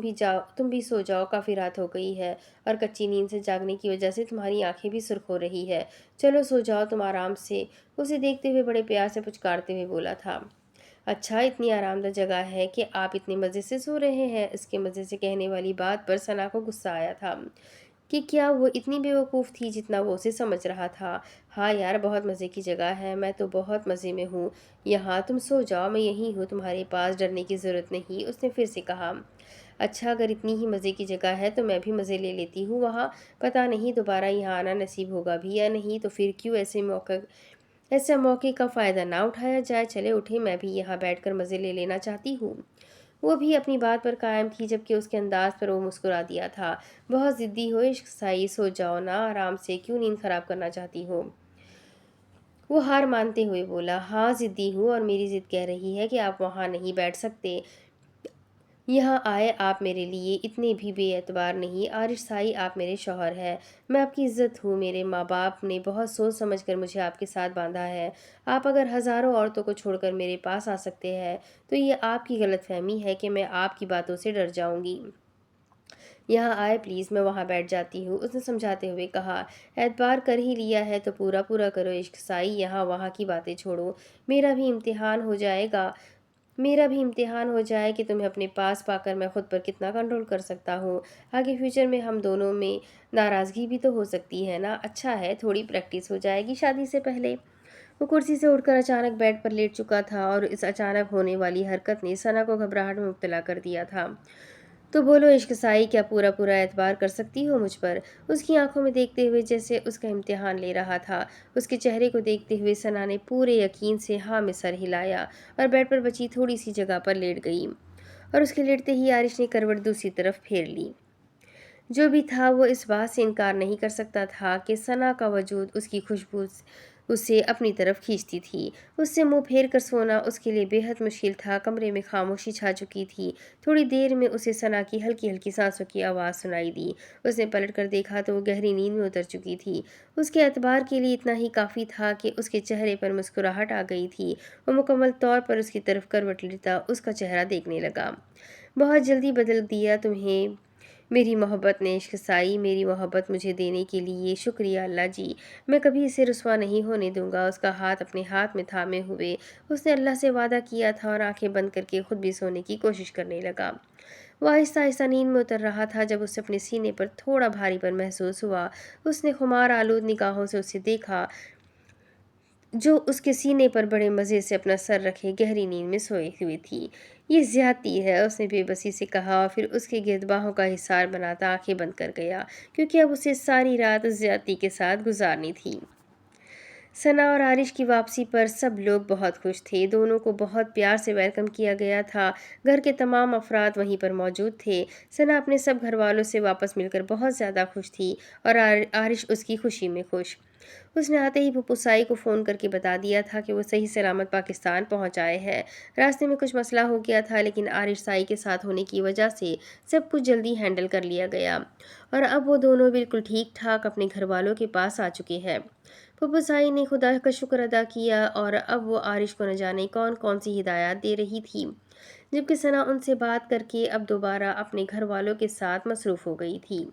بھی سو جاؤ، کافی رات ہو گئی ہے اور کچی نیند سے جاگنے کی وجہ سے تمہاری آنکھیں بھی سرخ ہو رہی ہے۔ چلو سو جاؤ تم آرام سے، اسے دیکھتے ہوئے بڑے پیار سے پچکارتے ہوئے بولا تھا۔ اچھا اتنی آرام دہ جگہ ہے کہ آپ اتنے مزے سے سو رہے ہیں؟ اس کے مزے سے کہنے والی بات پر ثنا کو غصہ آیا تھا کہ کیا وہ اتنی بیوقوف تھی جتنا وہ اسے سمجھ رہا تھا۔ ہاں یار بہت مزے کی جگہ ہے، میں تو بہت مزے میں ہوں یہاں، تم سو جاؤ، میں یہیں ہوں، تمہارے پاس ڈرنے کی ضرورت نہیں۔ اس نے پھر سے کہا۔ اچھا اگر اتنی ہی مزے کی جگہ ہے تو میں بھی مزے لے لیتی ہوں وہاں، پتہ نہیں دوبارہ یہاں آنا نصیب ہوگا بھی یا نہیں، تو پھر کیوں ایسے موقع کا فائدہ نہ اٹھایا جائے۔ چلے اٹھے، میں بھی یہاں بیٹھ کر مزے لے لینا چاہتی ہوں۔ وہ بھی اپنی بات پر قائم تھی جبکہ اس کے انداز پر وہ مسکرا دیا تھا۔ بہت ضدی ہو عشق سائی، سو جاؤ نا آرام سے، کیوں نیند خراب کرنا چاہتی ہو؟ وہ ہار مانتے ہوئے بولا۔ ہاں ضدی ہوں اور میری ضد کہہ رہی ہے کہ آپ وہاں نہیں بیٹھ سکتے۔ یہاں آئے آپ میرے لیے اتنے بھی بے اعتبار نہیں۔ عارش سائی آپ میرے شوہر ہیں، میں آپ کی عزت ہوں، میرے ماں باپ نے بہت سوچ سمجھ کر مجھے آپ کے ساتھ باندھا ہے۔ آپ اگر ہزاروں عورتوں کو چھوڑ کر میرے پاس آ سکتے ہیں تو یہ آپ کی غلط فہمی ہے کہ میں آپ کی باتوں سے ڈر جاؤں گی۔ یہاں آئے پلیز، میں وہاں بیٹھ جاتی ہوں، اس نے سمجھاتے ہوئے کہا۔ اعتبار کر ہی لیا ہے تو پورا پورا کرو عشق سائی، یہاں وہاں کی باتیں چھوڑو، میرا بھی امتحان ہو جائے کہ تمہیں اپنے پاس پا کر میں خود پر کتنا کنٹرول کر سکتا ہوں۔ آگے فیوچر میں ہم دونوں میں ناراضگی بھی تو ہو سکتی ہے نا؟ اچھا ہے تھوڑی پریکٹس ہو جائے گی شادی سے پہلے۔ وہ کرسی سے اٹھ کر اچانک بیڈ پر لیٹ چکا تھا اور اس اچانک ہونے والی حرکت نے ثنا کو گھبراہٹ میں مبتلا کر دیا تھا۔ تو بولو عشق سائی، کیا پورا پورا اعتبار کر سکتی ہو مجھ پر؟ اس کی آنکھوں میں دیکھتے ہوئے جیسے اس کا امتحان لے رہا تھا۔ اس کے چہرے کو دیکھتے ہوئے ثنا نے پورے یقین سے ہاں میں سر ہلایا اور بیڈ پر بچی تھوڑی سی جگہ پر لیٹ گئی، اور اس کے لیٹتے ہی عارش نے کروٹ دوسری طرف پھیر لی۔ جو بھی تھا وہ اس بات سے انکار نہیں کر سکتا تھا کہ ثنا کا وجود اس کی خوشبو اسے اپنی طرف کھینچتی تھی۔ اس سے منہ پھیر کر سونا اس کے لیے بے حد مشکل تھا۔ کمرے میں خاموشی چھا چکی تھی۔ تھوڑی دیر میں اسے ثنا کی ہلکی ہلکی سانسوں کی آواز سنائی دی۔ اس نے پلٹ کر دیکھا تو وہ گہری نیند میں اتر چکی تھی۔ اس کے اعتبار کے لیے اتنا ہی کافی تھا کہ اس کے چہرے پر مسکراہٹ آ گئی تھی۔ وہ مکمل طور پر اس کی طرف کروٹ لیتا اس کا چہرہ دیکھنے لگا۔ بہت جلدی بدل دیا تمہیں میری محبت نے عشق سائی، میری محبت مجھے دینے کے لیے شکریہ اللہ جی، میں کبھی اسے رسوا نہیں ہونے دوں گا۔ اس کا ہاتھ اپنے ہاتھ میں تھامے ہوئے اس نے اللہ سے وعدہ کیا تھا اور آنکھیں بند کر کے خود بھی سونے کی کوشش کرنے لگا۔ وہ آہستہ آہستہ نیند میں اتر رہا تھا جب اسے اپنے سینے پر تھوڑا بھاری پن محسوس ہوا۔ اس نے خمار آلود نگاہوں سے اسے دیکھا جو اس کے سینے پر بڑے مزے سے اپنا سر رکھے گہری نیند میں سوئی ہوئی تھی۔ یہ زیادتی ہے، اس نے بے بسی سے کہا اور پھر اس کے گرد باہوں کا حصار بناتا آنکھیں بند کر گیا، کیونکہ اب اسے ساری رات اس زیادتی کے ساتھ گزارنی تھی۔ ثنا اور عارش کی واپسی پر سب لوگ بہت خوش تھے۔ دونوں کو بہت پیار سے ویلکم کیا گیا تھا۔ گھر کے تمام افراد وہیں پر موجود تھے۔ ثنا اپنے سب گھر والوں سے واپس مل کر بہت زیادہ خوش تھی اور عارش اس کی خوشی میں خوش۔ اس نے آتے ہی پھپھو سائی کو فون کر کے بتا دیا تھا کہ وہ صحیح سلامت پاکستان پہنچ آئے ہیں۔ راستے میں کچھ مسئلہ ہو گیا تھا لیکن عارش سائی کے ساتھ ہونے کی وجہ سے سب کچھ جلدی ہینڈل کر لیا گیا اور اب وہ دونوں بالکل ٹھیک ٹھاک اپنے گھر والوں کے پاس آ چکے ہیں۔ پھپھو سائی نے خدا کا شکر ادا کیا اور اب وہ عارش کو نہ جانے کون کون سی ہدایات دے رہی تھی، جبکہ ثنا ان سے بات کر کے اب دوبارہ اپنے گھر والوں کے ساتھ مصروف ہو گئی تھی۔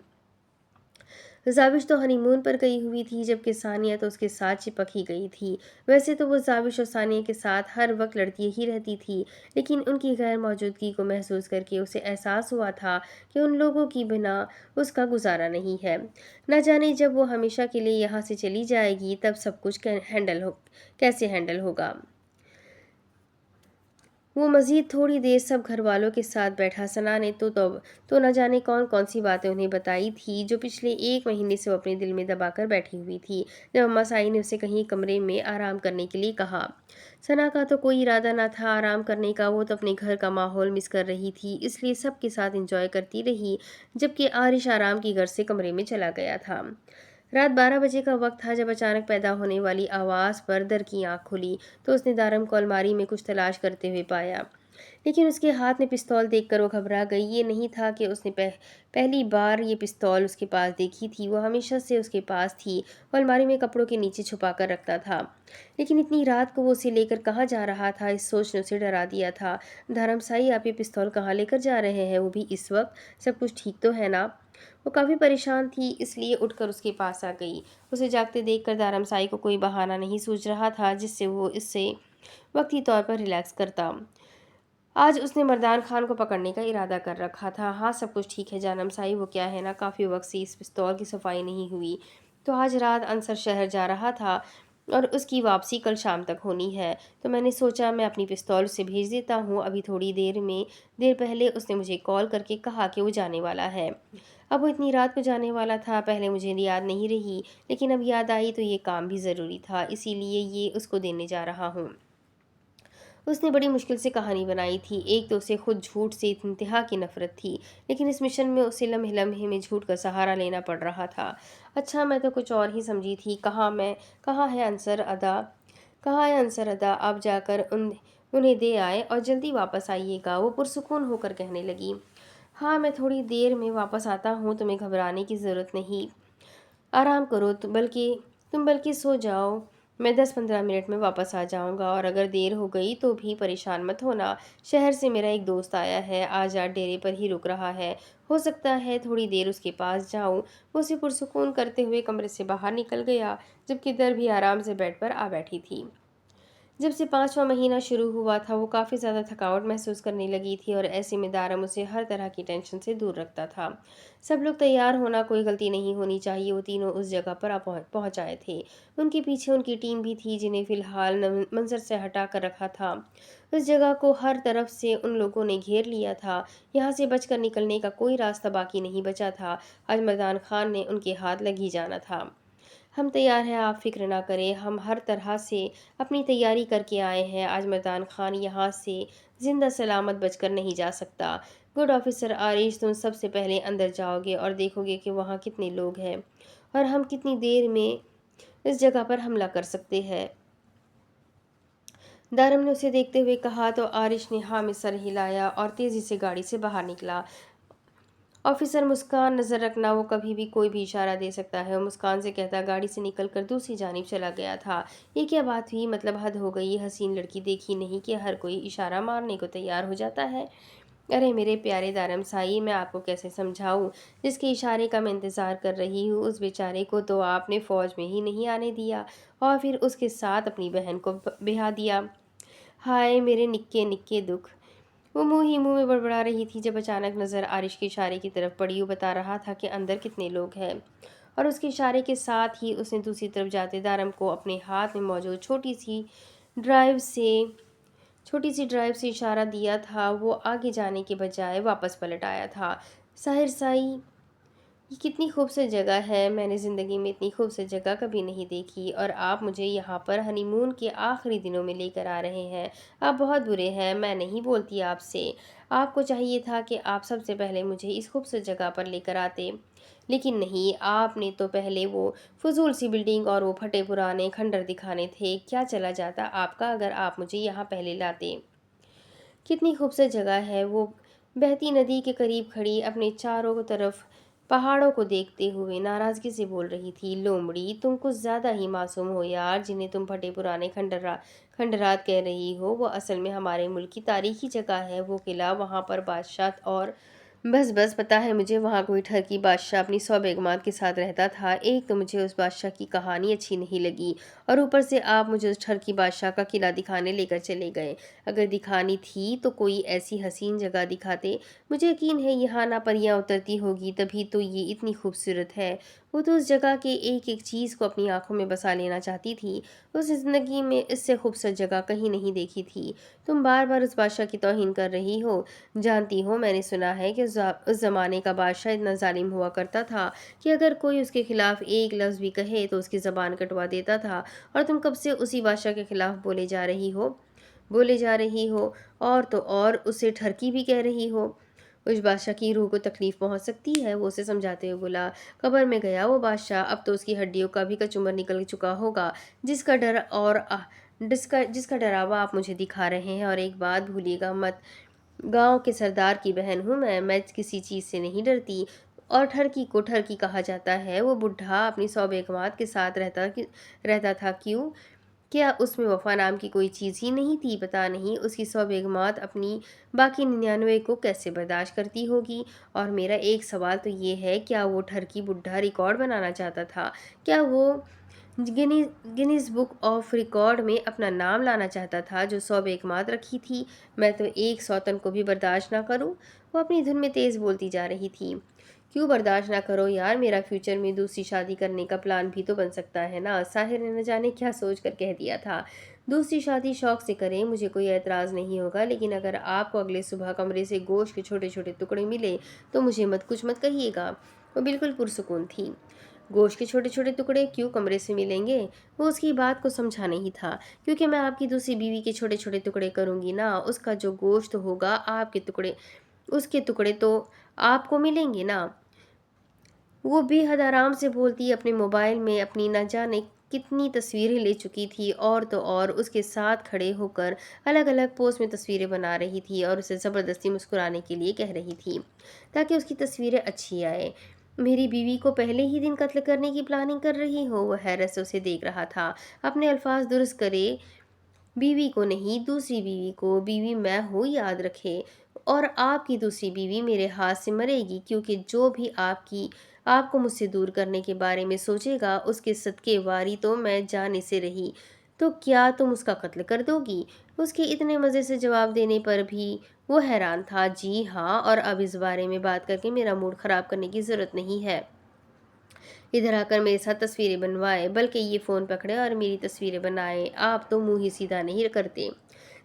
ज़ाविश तो हनीमून पर गई हुई थी, जबकि सानिया तो उसके साथ चिपक ही गई थी। वैसे तो वो ज़ाविश और सानिया के साथ हर वक्त लड़ती ही रहती थी, लेकिन उनकी गैर मौजूदगी को महसूस करके उसे एहसास हुआ था कि उन लोगों की बिना उसका गुजारा नहीं है। न जाने जब वो हमेशा के लिए यहाँ से चली जाएगी तब सब कुछ कैसे हैंडल होगा। वो मज़ीद थोड़ी देर सब घर वालों के साथ बैठा। सना ने तो न जाने कौन कौन सी बातें उन्हें बताई थी जो पिछले 1 महीने से वो अपने दिल में दबा कर बैठी हुई थी। जब अम्मा साई ने उसे कहीं कमरे में आराम करने के लिए कहा, सना का तो कोई इरादा न था आराम करने का। वो तो अपने घर का माहौल मिस कर रही थी, इसलिए सबके साथ इंजॉय करती रही, जबकि आरिश आराम की घर से कमरे में चला गया था। रात 12 बजे का वक्त था जब अचानक पैदा होने वाली आवाज़ पर दर की आंख खुली तो उसने दारम को अलमारी में कुछ तलाश करते हुए पाया, लेकिन उसके हाथ में पिस्तौल देखकर वो घबरा गई। ये नहीं था कि उसने पहली बार ये पिस्तौल उसके पास देखी थी, वो हमेशा से उसके पास थी। वो अलमारी में कपड़ों के नीचे छुपा कर रखता था, लेकिन इतनी रात को वो उसे लेकर कहाँ जा रहा था, इस सोच ने उसे डरा दिया था। धर्म साई, आप ये पिस्तौल कहाँ लेकर जा रहे हैं, वो भी इस वक्त? सब कुछ ठीक तो है ना? वो काफ़ी परेशान थी, इसलिए उठकर उसके पास आ गई। उसे जागते देखकर दारम साई को कोई बहाना नहीं सूझ रहा था जिससे वो इससे वक्ती तौर पर रिलैक्स करता। आज उसने मर्दान खान को पकड़ने का इरादा कर रखा था। हाँ, सब कुछ ठीक है जानम साई, वो क्या है ना, काफ़ी वक्त से इस पिस्तौल की सफाई नहीं हुई, तो आज रात अंसर शहर जा रहा था और उसकी वापसी कल शाम तक होनी है, तो मैंने सोचा मैं अपनी पिस्तौल उसे भेज देता हूँ। अभी थोड़ी देर पहले उसने मुझे कॉल करके कहा कि वो जाने वाला है। अब वो इतनी रात को जाने वाला था, पहले मुझे याद नहीं रही, लेकिन अब याद आई तो ये काम भी ज़रूरी था, इसीलिए ये उसको देने जा रहा हूँ। उसने बड़ी मुश्किल से कहानी बनाई थी। एक तो उसे खुद झूठ से इंतहा की नफरत थी, लेकिन इस मिशन में उसे लम्हे लम्हे में झूठ का सहारा लेना पड़ रहा था। अच्छा, मैं तो कुछ और ही समझी थी। कहाँ है अंसर अदा, आप जाकर उन्हें दे आए और जल्दी वापस आइएगा, वो पुरसुकून होकर कहने लगी। हाँ, मैं थोड़ी देर में वापस आता हूँ, तुम्हें घबराने की ज़रूरत नहीं, आराम करो। तुम बल्कि सो जाओ, मैं 10-15 मिनट में वापस आ जाऊंगा, और अगर देर हो गई तो भी परेशान मत होना। शहर से मेरा एक दोस्त आया है, आज रात डेरे पर ही रुक रहा है, हो सकता है थोड़ी देर उसके पास जाऊं। वो उसे पुरसुकून करते हुए कमरे से बाहर निकल गया, जबकि दर भी आराम से बेड पर आ बैठी थी। जब से 5वां महीना शुरू हुआ था वो काफ़ी ज़्यादा थकावट महसूस करने लगी थी, और ऐसे में दारम उसे हर तरह की टेंशन से दूर रखता था। सब लोग तैयार होना, कोई गलती नहीं होनी चाहिए, वो तीनों उस जगह पर पहुंच आए थे। उनके पीछे उनकी टीम भी थी जिन्हें फिलहाल मंजर से हटा कर रखा था। उस जगह को हर तरफ से उन लोगों ने घेर लिया था, यहाँ से बचकर निकलने का कोई रास्ता बाकी नहीं बचा था। आज मर्दान खान ने उनके हाथ लग ही जाना था। हम तैयार हैं, आप फिक्र ना करें, हम हर तरह से अपनी तैयारी करके आए हैं। आज मर्दान खान यहाँ से जिंदा सलामत बचकर नहीं जा सकता। गुड ऑफिसर आरिश, तुम सबसे पहले अंदर जाओगे और देखोगे कि वहाँ कितने लोग हैं और हम कितनी देर में इस जगह पर हमला कर सकते हैं। दारम ने उसे देखते हुए कहा तो आरिश ने हाँ में सर हिलाया और तेजी से गाड़ी से बाहर निकला। ऑफिसर, मुस्कान नज़र रखना, वो कभी भी कोई भी इशारा दे सकता है, वो मुस्कान से कहता गाड़ी से निकलकर दूसरी जानिब चला गया था। ये क्या बात हुई, मतलब हद हो गई, हसीन लड़की देखी नहीं कि हर कोई इशारा मारने को तैयार हो जाता है। अरे मेरे प्यारे दारम साई, मैं आपको कैसे समझाऊं, जिसके इशारे का मैं इंतज़ार कर रही हूँ उस बेचारे को तो आपने फ़ौज में ही नहीं आने दिया, और फिर उसके साथ अपनी बहन को ब्याह दिया। हाय मेरे निक्के निक्के दुख। वो मुंह ही मुंह में बड़बड़ा रही थी जब अचानक नज़र आरिश के इशारे की तरफ पड़ी। वो बता रहा था कि अंदर कितने लोग हैं, और उसके इशारे के साथ ही उसने दूसरी तरफ जाते दारम को अपने हाथ में मौजूद छोटी सी ड्राइव से इशारा दिया था। वो आगे जाने के बजाय वापस पलट आया था। साहिर साई, ये कितनी खूबसूरत जगह है, मैंने ज़िंदगी में इतनी खूबसूरत जगह कभी नहीं देखी, और आप मुझे यहाँ पर हनीमून के आखिरी दिनों में लेकर आ रहे हैं। आप बहुत बुरे हैं, मैं नहीं बोलती आपसे। आपको चाहिए था कि आप सबसे पहले मुझे इस खूबसूरत जगह पर लेकर आते, लेकिन नहीं, आपने तो पहले वो फजूल सी बिल्डिंग और वो फटे पुराने खंडर दिखाने थे। क्या चला जाता आपका अगर आप मुझे यहाँ पहले लाते। कितनी खूबसूरत जगह है वो, बहती नदी के करीब खड़ी अपने चारों तरफ पहाड़ों को देखते हुए नाराज़गी से बोल रही थी। लोमड़ी, तुम कुछ ज़्यादा ही मासूम हो यार, जिन्हें तुम फटे पुराने खंडरात कह रही हो वो असल में हमारे मुल्क की तारीखी जगह है। वो किला, वहाँ पर बादशाह और बस बस पता है मुझे, वहाँ कोई ठरकी बादशाह अपनी 100 बेगमात के साथ रहता था। एक तो मुझे उस बादशाह की कहानी अच्छी नहीं लगी, और ऊपर से आप मुझे उस ठरकी बादशाह का किला दिखाने लेकर चले गए। अगर दिखानी थी तो कोई ऐसी हसीन जगह दिखाते। मुझे यकीन है यहाँ ना परियां उतरती होगी, तभी तो ये इतनी खूबसूरत है। वो तो उस जगह के एक एक चीज़ को अपनी आंखों में बसा लेना चाहती थी। उस ज़िंदगी में इससे खूबसूरत जगह कहीं नहीं देखी थी। तुम बार बार उस बादशाह की तौहीन कर रही हो। जानती हो, मैंने सुना है कि उस ज़माने का बादशाह इतना ज़ालिम हुआ करता था कि अगर कोई उसके खिलाफ एक लफ्ज़ भी कहे तो उसकी ज़बान कटवा देता था। और तुम कब से उसी बादशाह के खिलाफ बोले जा रही हो, और तो और उसे ठरकी भी कह रही हो। उस बादशाह की रूह को तकलीफ पहुंच सकती है, वो उसे समझाते हुए बोला। कब्र में गया वो बादशाह, अब तो उसकी हड्डियों का भी कचूमर निकल चुका होगा। जिसका डर और जिसका डरावा आप मुझे दिखा रहे हैं। और एक बात भूलिएगा मत, गांव के सरदार की बहन हूँ मैं किसी चीज़ से नहीं डरती। और ठरकी को ठरकी कहा जाता है। वो बुढ़ा अपनी 100 बेगमात के साथ रहता था, क्यों? क्या उसमें वफा नाम की कोई चीज़ ही नहीं थी? पता नहीं उसकी 100 बेगमात अपनी बाकी 99 को कैसे बर्दाश्त करती होगी। और मेरा एक सवाल तो ये है, क्या वो ठरकी बुढ़ा रिकॉर्ड बनाना चाहता था? क्या वो गिनीज बुक ऑफ रिकॉर्ड में अपना नाम लाना चाहता था, जो 100 बेगमात रखी थी? मैं तो एक सौतन को भी बर्दाश्त ना करूं। वो अपनी धुन में तेज़ बोलती जा रही थी। क्यों बर्दाश्त ना करो यार, मेरा फ्यूचर में दूसरी शादी करने का प्लान भी तो बन सकता है ना। साहिर ने न जाने क्या सोच कर कह दिया था। दूसरी शादी शौक से करें, मुझे कोई एतराज़ नहीं होगा, लेकिन अगर आपको अगले सुबह कमरे से गोश्त के छोटे छोटे टुकड़े मिले तो मुझे कुछ मत कहिएगा। वो बिल्कुल पुरसुकून थी। गोश्त के छोटे छोटे टुकड़े क्यों कमरे से मिलेंगे? वो उसकी बात को समझा नहीं था। क्योंकि मैं आपकी दूसरी बीवी के छोटे छोटे टुकड़े करूंगी ना, उसका जो गोश्त होगा आपके टुकड़े उसके टुकड़े तो आपको मिलेंगे ना। वो बेहद आराम से बोलती अपने मोबाइल में अपनी न जाने कितनी तस्वीरें ले चुकी थी, और तो और उसके साथ खड़े होकर अलग अलग पोज में तस्वीरें बना रही थी और उसे ज़बरदस्ती मुस्कुराने के लिए कह रही थी ताकि उसकी तस्वीरें अच्छी आए। मेरी बीवी को पहले ही दिन कत्ल करने की प्लानिंग कर रही हो? वह हैरत से उसे देख रहा था। अपने अल्फाज दुरुस्त करे, बीवी को नहीं, दूसरी बीवी को। बीवी मैं हूँ, याद रखे। और आपकी दूसरी बीवी मेरे हाथ से मरेगी, क्योंकि जो भी आपको मुझसे दूर करने के बारे में सोचेगा, उसके सदके वारी तो मैं जाने से रही। तो क्या तुम उसका कत्ल कर दोगी? उसके इतने मज़े से जवाब देने पर भी वो हैरान था। जी हाँ, और अब इस बारे में बात करके मेरा मूड ख़राब करने की ज़रूरत नहीं है। इधर आकर मेरे साथ तस्वीरें बनवाए, बल्कि ये फ़ोन पकड़े और मेरी तस्वीरें बनाए। आप तो मुंह ही सीधा नहीं करते।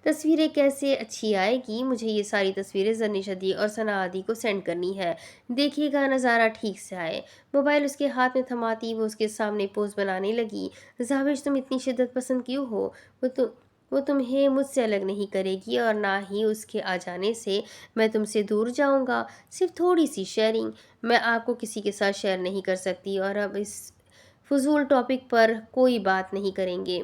तस्वीरें कैसे अच्छी आएगी? मुझे ये सारी तस्वीरें जरनिशा दी और सना आदि को सेंड करनी है। देखिएगा नज़ारा ठीक से आए। मोबाइल उसके हाथ में थमाती वो उसके सामने पोज बनाने लगी। जाविश, तुम इतनी शिद्दत पसंद क्यों हो? वो तो वो तुम्हें मुझसे अलग नहीं करेगी, और ना ही उसके आ जाने से मैं तुमसे दूर जाऊंगा। सिर्फ थोड़ी सी शेयरिंग। मैं आपको किसी के साथ शेयर नहीं कर सकती, और अब इस फजूल टॉपिक पर कोई बात नहीं करेंगे।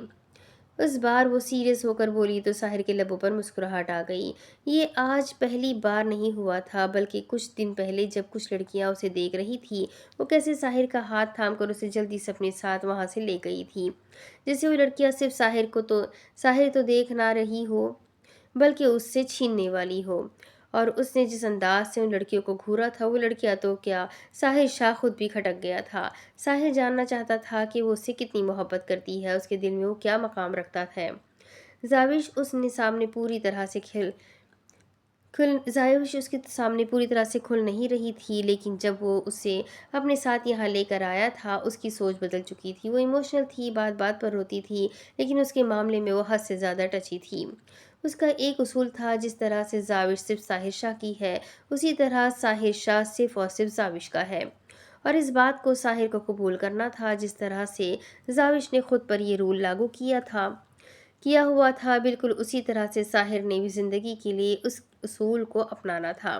उस बार वो सीरियस होकर बोली तो साहिर के लबों पर मुस्कुराहट आ गई। ये आज पहली बार नहीं हुआ था, बल्कि कुछ दिन पहले जब कुछ लड़कियां उसे देख रही थी, वो कैसे साहिर का हाथ थामकर उसे जल्दी से अपने साथ वहां से ले गई थी। जैसे वो लड़कियां सिर्फ साहिर तो देख ना रही हो, बल्कि उससे छीनने वाली हो। और उसने जिस अंदाज से उन लड़कियों को घूरा था, वो लड़कियां तो क्या, साहिर शाह खुद भी खटक गया था। साहिर जानना चाहता था कि वो उससे कितनी मोहब्बत करती है, उसके दिल में वो क्या मकाम रखता है। जाविश उसने सामने पूरी तरह से खिल खुल जायश उसके सामने पूरी तरह से खुल नहीं रही थी, लेकिन जब वो उसे अपने साथ यहाँ लेकर आया था, उसकी सोच बदल चुकी थी। वो इमोशनल थी, बात बात पर रोती थी, लेकिन उसके मामले में वो हद से ज़्यादा टची थी। उसका एक उसूल था, जिस तरह से जाविश सिर्फ साहिर शाह की है, उसी तरह साहिर शाह सिर्फ और सिर्फ जाविश का है। और इस बात को साहिर को कबूल करना था, जिस तरह से जाविश ने खुद पर ये रूल लागू किया हुआ था, बिल्कुल उसी तरह से साहिर ने भी ज़िंदगी के लिए उस उसूल को अपनाना था।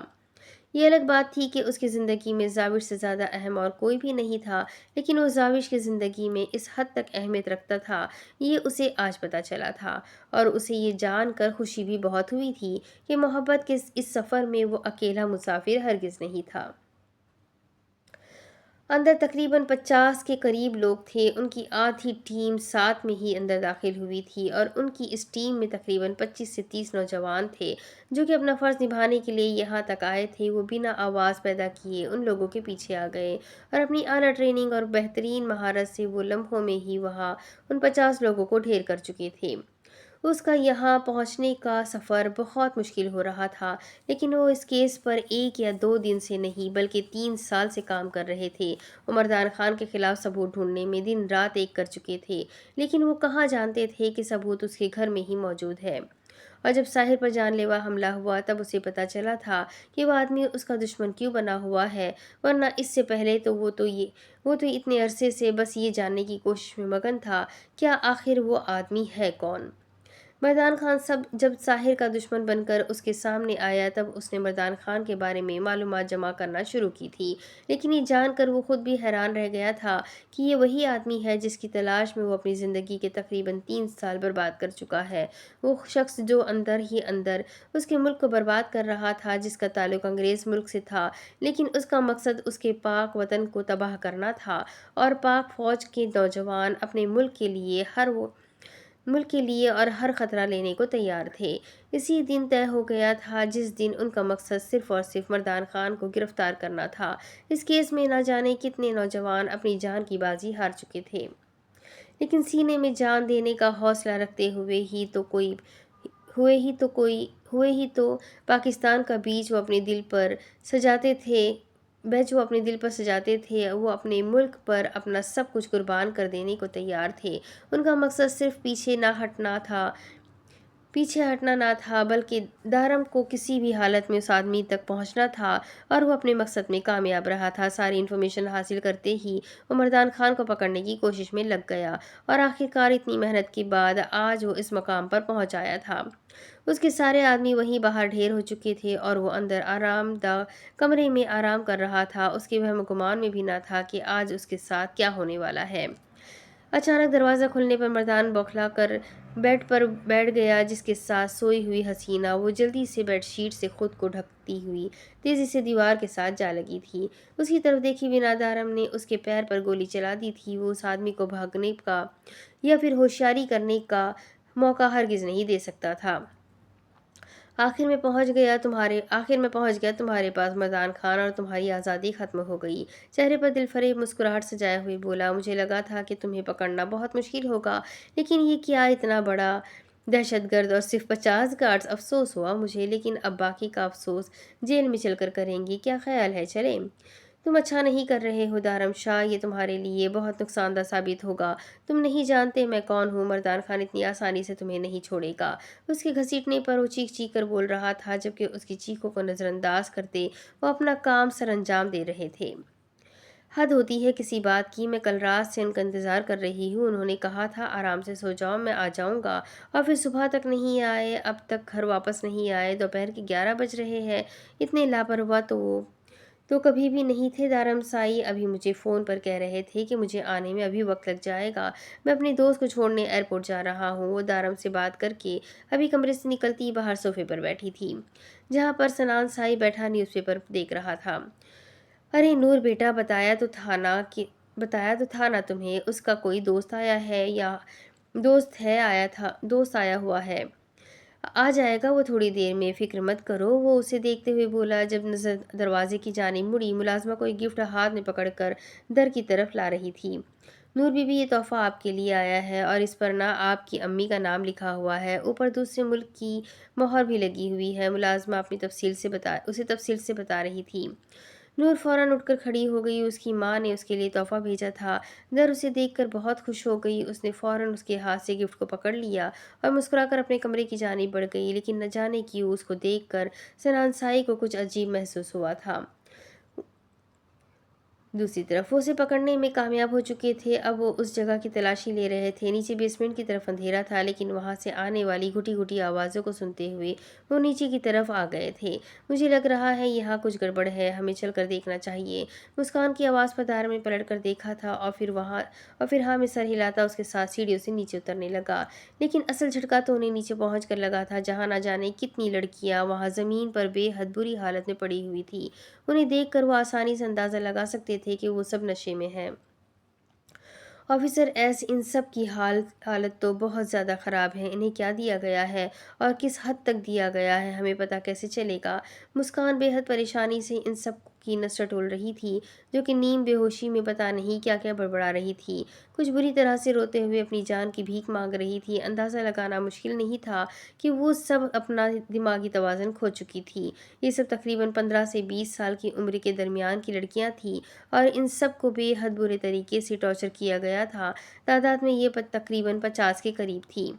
ये अलग बात थी कि उसकी ज़िंदगी में जाविश से ज़्यादा अहम और कोई भी नहीं था, लेकिन वो जाविश की ज़िंदगी में इस हद तक अहमियत रखता था, ये उसे आज पता चला था। और उसे ये जानकर खुशी भी बहुत हुई थी कि मोहब्बत के इस सफ़र में वो अकेला मुसाफिर हरगिज़ नहीं था। اندر تقریباً 50 کے قریب لوگ تھے۔ ان کی آدھی ٹیم ساتھ میں ہی اندر داخل ہوئی تھی اور ان کی اس ٹیم میں تقریباً 25 سے 30 نوجوان تھے جو کہ اپنا فرض نبھانے کے لیے یہاں تک آئے تھے۔ وہ بنا آواز پیدا کیے ان لوگوں کے پیچھے آ گئے اور اپنی اعلیٰ ٹریننگ اور بہترین مہارت سے وہ لمحوں میں ہی وہاں ان 50 لوگوں کو ڈھیر کر چکے تھے۔ اس کا یہاں پہنچنے کا سفر بہت مشکل ہو رہا تھا، لیکن وہ اس کیس پر 1 یا 2 دن سے نہیں بلکہ 3 سال سے کام کر رہے تھے۔ عمردان خان کے خلاف ثبوت ڈھونڈنے میں دن رات ایک کر چکے تھے، لیکن وہ کہاں جانتے تھے کہ ثبوت اس کے گھر میں ہی موجود ہے۔ اور جب ساحر پر جان لیوا حملہ ہوا تب اسے پتہ چلا تھا کہ وہ آدمی اس کا دشمن کیوں بنا ہوا ہے، ورنہ اس سے پہلے تو وہ تو اتنے عرصے سے بس یہ جاننے کی کوشش میں مگن تھا کیا آخر وہ آدمی ہے کون۔ مردان خان جب ساحر کا دشمن بن کر اس کے سامنے آیا تب اس نے مردان خان کے بارے میں معلومات جمع کرنا شروع کی تھی، لیکن یہ جان کر وہ خود بھی حیران رہ گیا تھا کہ یہ وہی آدمی ہے جس کی تلاش میں وہ اپنی زندگی کے تقریباً 3 سال برباد کر چکا ہے۔ وہ شخص جو اندر ہی اندر اس کے ملک کو برباد کر رہا تھا، جس کا تعلق انگریز ملک سے تھا، لیکن اس کا مقصد اس کے پاک وطن کو تباہ کرنا تھا اور پاک فوج کے نوجوان اپنے ملک کے لیے اور ہر خطرہ لینے کو تیار تھے۔ اسی دن طے ہو گیا تھا جس دن ان کا مقصد صرف اور صرف مردان خان کو گرفتار کرنا تھا۔ اس کیس میں نہ جانے کتنے نوجوان اپنی جان کی بازی ہار چکے تھے، لیکن سینے میں جان دینے کا حوصلہ رکھتے ہوئے ہی تو پاکستان کا بیج وہ اپنے دل پر سجاتے تھے، وہ اپنے ملک پر اپنا سب کچھ قربان کر دینے کو تیار تھے۔ ان کا مقصد صرف پیچھے ہٹنا نہ تھا بلکہ دارم کو کسی بھی حالت میں اس آدمی تک پہنچنا تھا، اور وہ اپنے مقصد میں کامیاب رہا تھا۔ ساری انفارمیشن حاصل کرتے ہی وہ مردان خان کو پکڑنے کی کوشش میں لگ گیا اور آخرکار اتنی محنت کے بعد آج وہ اس مقام پر پہنچ آیا تھا۔ اس کے سارے آدمی وہیں باہر ڈھیر ہو چکے تھے اور وہ اندر آرام دہ کمرے میں آرام کر رہا تھا۔ اس کے وہم و گمان میں بھی نہ تھا کہ آج اس کے ساتھ کیا ہونے والا ہے۔ اچانک دروازہ کھلنے پر مردان بوکھلا کر بیڈ پر بیٹھ گیا جس کے ساتھ سوئی ہوئی حسینہ۔ وہ جلدی سے بیڈ شیٹ سے خود کو ڈھکتی ہوئی تیزی سے دیوار کے ساتھ جا لگی تھی۔ اس کی طرف دیکھی بنا دارم نے اس کے پیر پر گولی چلا دی تھی۔ وہ اس آدمی کو بھاگنے کا یا پھر ہوشیاری کرنے کا موقع ہرگز نہیں دے سکتا تھا۔ آخر میں پہنچ گیا تمہارے پاس مردان خان، اور تمہاری آزادی ختم ہو گئی۔ چہرے پر دل فریب مسکراہٹ سجائے ہوئے بولا، مجھے لگا تھا کہ تمہیں پکڑنا بہت مشکل ہوگا، لیکن یہ کیا اتنا بڑا دہشت گرد اور صرف 50 گارڈز۔ افسوس ہوا مجھے، لیکن اب باقی کا افسوس جیل میں چل کر کریں گے۔ کیا خیال ہے چلیں؟ تم اچھا نہیں کر رہے ہو دارم شاہ، یہ تمہارے لیے بہت نقصان دہ ثابت ہوگا۔ تم نہیں جانتے میں کون ہوں، مردان خان اتنی آسانی سے تمہیں نہیں چھوڑے گا۔ اس کے گھسیٹنے پر وہ چیخ چیخ کر بول رہا تھا، جبکہ اس کی چیخوں کو نظر انداز کرتے وہ اپنا کام سر انجام دے رہے تھے۔ حد ہوتی ہے کسی بات کی، میں کل رات سے ان کا انتظار کر رہی ہوں۔ انہوں نے کہا تھا آرام سے سو جاؤ، میں آ جاؤں گا، اور پھر صبح تک نہیں آئے، اب تک گھر واپس نہیں آئے، دوپہر کے 11 بج رہے ہیں۔ اتنے لاپرواہ تو کبھی بھی نہیں تھے دارم سائی۔ ابھی مجھے فون پر کہہ رہے تھے کہ مجھے آنے میں ابھی وقت لگ جائے گا، میں اپنے دوست کو چھوڑنے ایئرپورٹ جا رہا ہوں۔ وہ دارم سے بات کر کے ابھی کمرے سے نکلتی باہر صوفے پر بیٹھی تھی جہاں پر سنان سائی بیٹھا نیوز پیپر دیکھ رہا تھا۔ ارے نور بیٹا، بتایا تو تھا نا تمہیں، اس کا کوئی دوست آیا ہوا ہے، آ جائے گا وہ تھوڑی دیر میں، فکر مت کرو، وہ اسے دیکھتے ہوئے بولا۔ جب نظر دروازے کی جانب مڑی، ملازمہ کوئی گفٹ ہاتھ میں پکڑ کر در کی طرف لا رہی تھی۔ نور بی بی، یہ تحفہ آپ کے لیے آیا ہے، اور اس پر نا آپ کی امی کا نام لکھا ہوا ہے، اوپر دوسرے ملک کی مہر بھی لگی ہوئی ہے، ملازمہ اسے تفصیل سے بتا رہی تھی۔ نور فوراً اٹھ کر کھڑی ہو گئی، اس کی ماں نے اس کے لیے تحفہ بھیجا تھا۔ در اسے دیکھ کر بہت خوش ہو گئی، اس نے فوراً اس کے ہاتھ سے گفٹ کو پکڑ لیا اور مسکرا کر اپنے کمرے کی جانب بڑھ گئی، لیکن نہ جانے کیوں اس کو دیکھ کر سنان سائی کو کچھ عجیب محسوس ہوا تھا۔ دوسری طرف وہ اسے پکڑنے میں کامیاب ہو چکے تھے۔ اب وہ اس جگہ کی تلاشی لے رہے تھے۔ نیچے بیسمنٹ کی طرف اندھیرا تھا، لیکن وہاں سے آنے والی گھٹی گھٹی آوازوں کو سنتے ہوئے وہ نیچے کی طرف آ گئے تھے۔ مجھے لگ رہا ہے یہاں کچھ گڑبڑ ہے، ہمیں چل کر دیکھنا چاہیے۔ مسکان کی آواز پر دارم نے پلٹ کر دیکھا تھا اور پھر ہاں میں سر ہلاتا اس کے ساتھ سیڑھیوں سے نیچے اترنے لگا، لیکن اصل جھٹکا تو انہیں نیچے پہنچ کر لگا تھا جہاں نہ جانے کتنی لڑکیاں وہاں زمین پر بے حد بری حالت میں پڑی ہوئی تھیں۔ انہیں دیکھ کر وہ آسانی سے اندازہ لگا سکتے थे कि वो सब नशे में हैं। ऑफिसर एस, इन सब की हालत तो बहुत ज़्यादा ख़राब है। इन्हें क्या दिया गया है और किस हद तक दिया गया है, हमें पता कैसे चलेगा? मुस्कान बेहद परेशानी से इन सब की नस टटोल रही थी, जो कि नीम बेहोशी में पता नहीं क्या क्या बड़बड़ा रही थी। कुछ बुरी तरह से रोते हुए अपनी जान की भीख मांग रही थी। अंदाज़ा लगाना मुश्किल नहीं था कि वो सब अपना दिमागी तवाज़ुन खो चुकी थी। ये सब तकरीबन 15 से 20 साल की उम्र के दरमियान की लड़कियां थीं और इन सब को बेहद बुरे तरीके से टॉर्चर किया गया था। तादाद में ये तकरीबन 50 के करीब थी।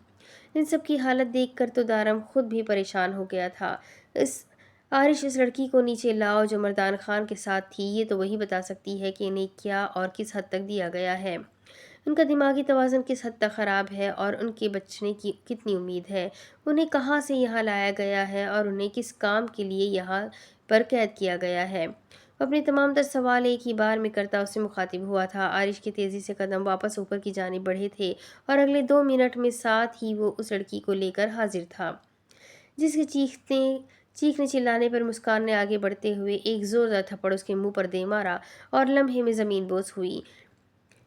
इन सब की हालत देखकर तो दारम खुद भी परेशान हो गया था। इस आरिश, इस लड़की को नीचे लाओ जो मर्दान खान के साथ थी। ये तो वही बता सकती है कि इन्हें क्या और किस हद तक दिया गया है, उनका दिमागी तवाज़ुन किस हद तक ख़राब है और उनके बचने की कितनी उम्मीद है। उन्हें कहाँ से यहाँ लाया गया है और उन्हें किस काम के लिए यहाँ पर कैद किया गया है। अपने तमाम तर सवाल एक ही बार में करता उससे मुखातिब हुआ था। आरिश के तेज़ी से कदम वापस ऊपर की जानिब बढ़े थे और अगले 2 मिनट में साथ ही वो उस लड़की को लेकर हाजिर था, जिसके चीखने चिल्लाने पर मुस्कान ने आगे बढ़ते हुए एक ज़ोरदार थप्पड़ उसके मुंह पर दे मारा और लम्हे में ज़मीन बोस हुई।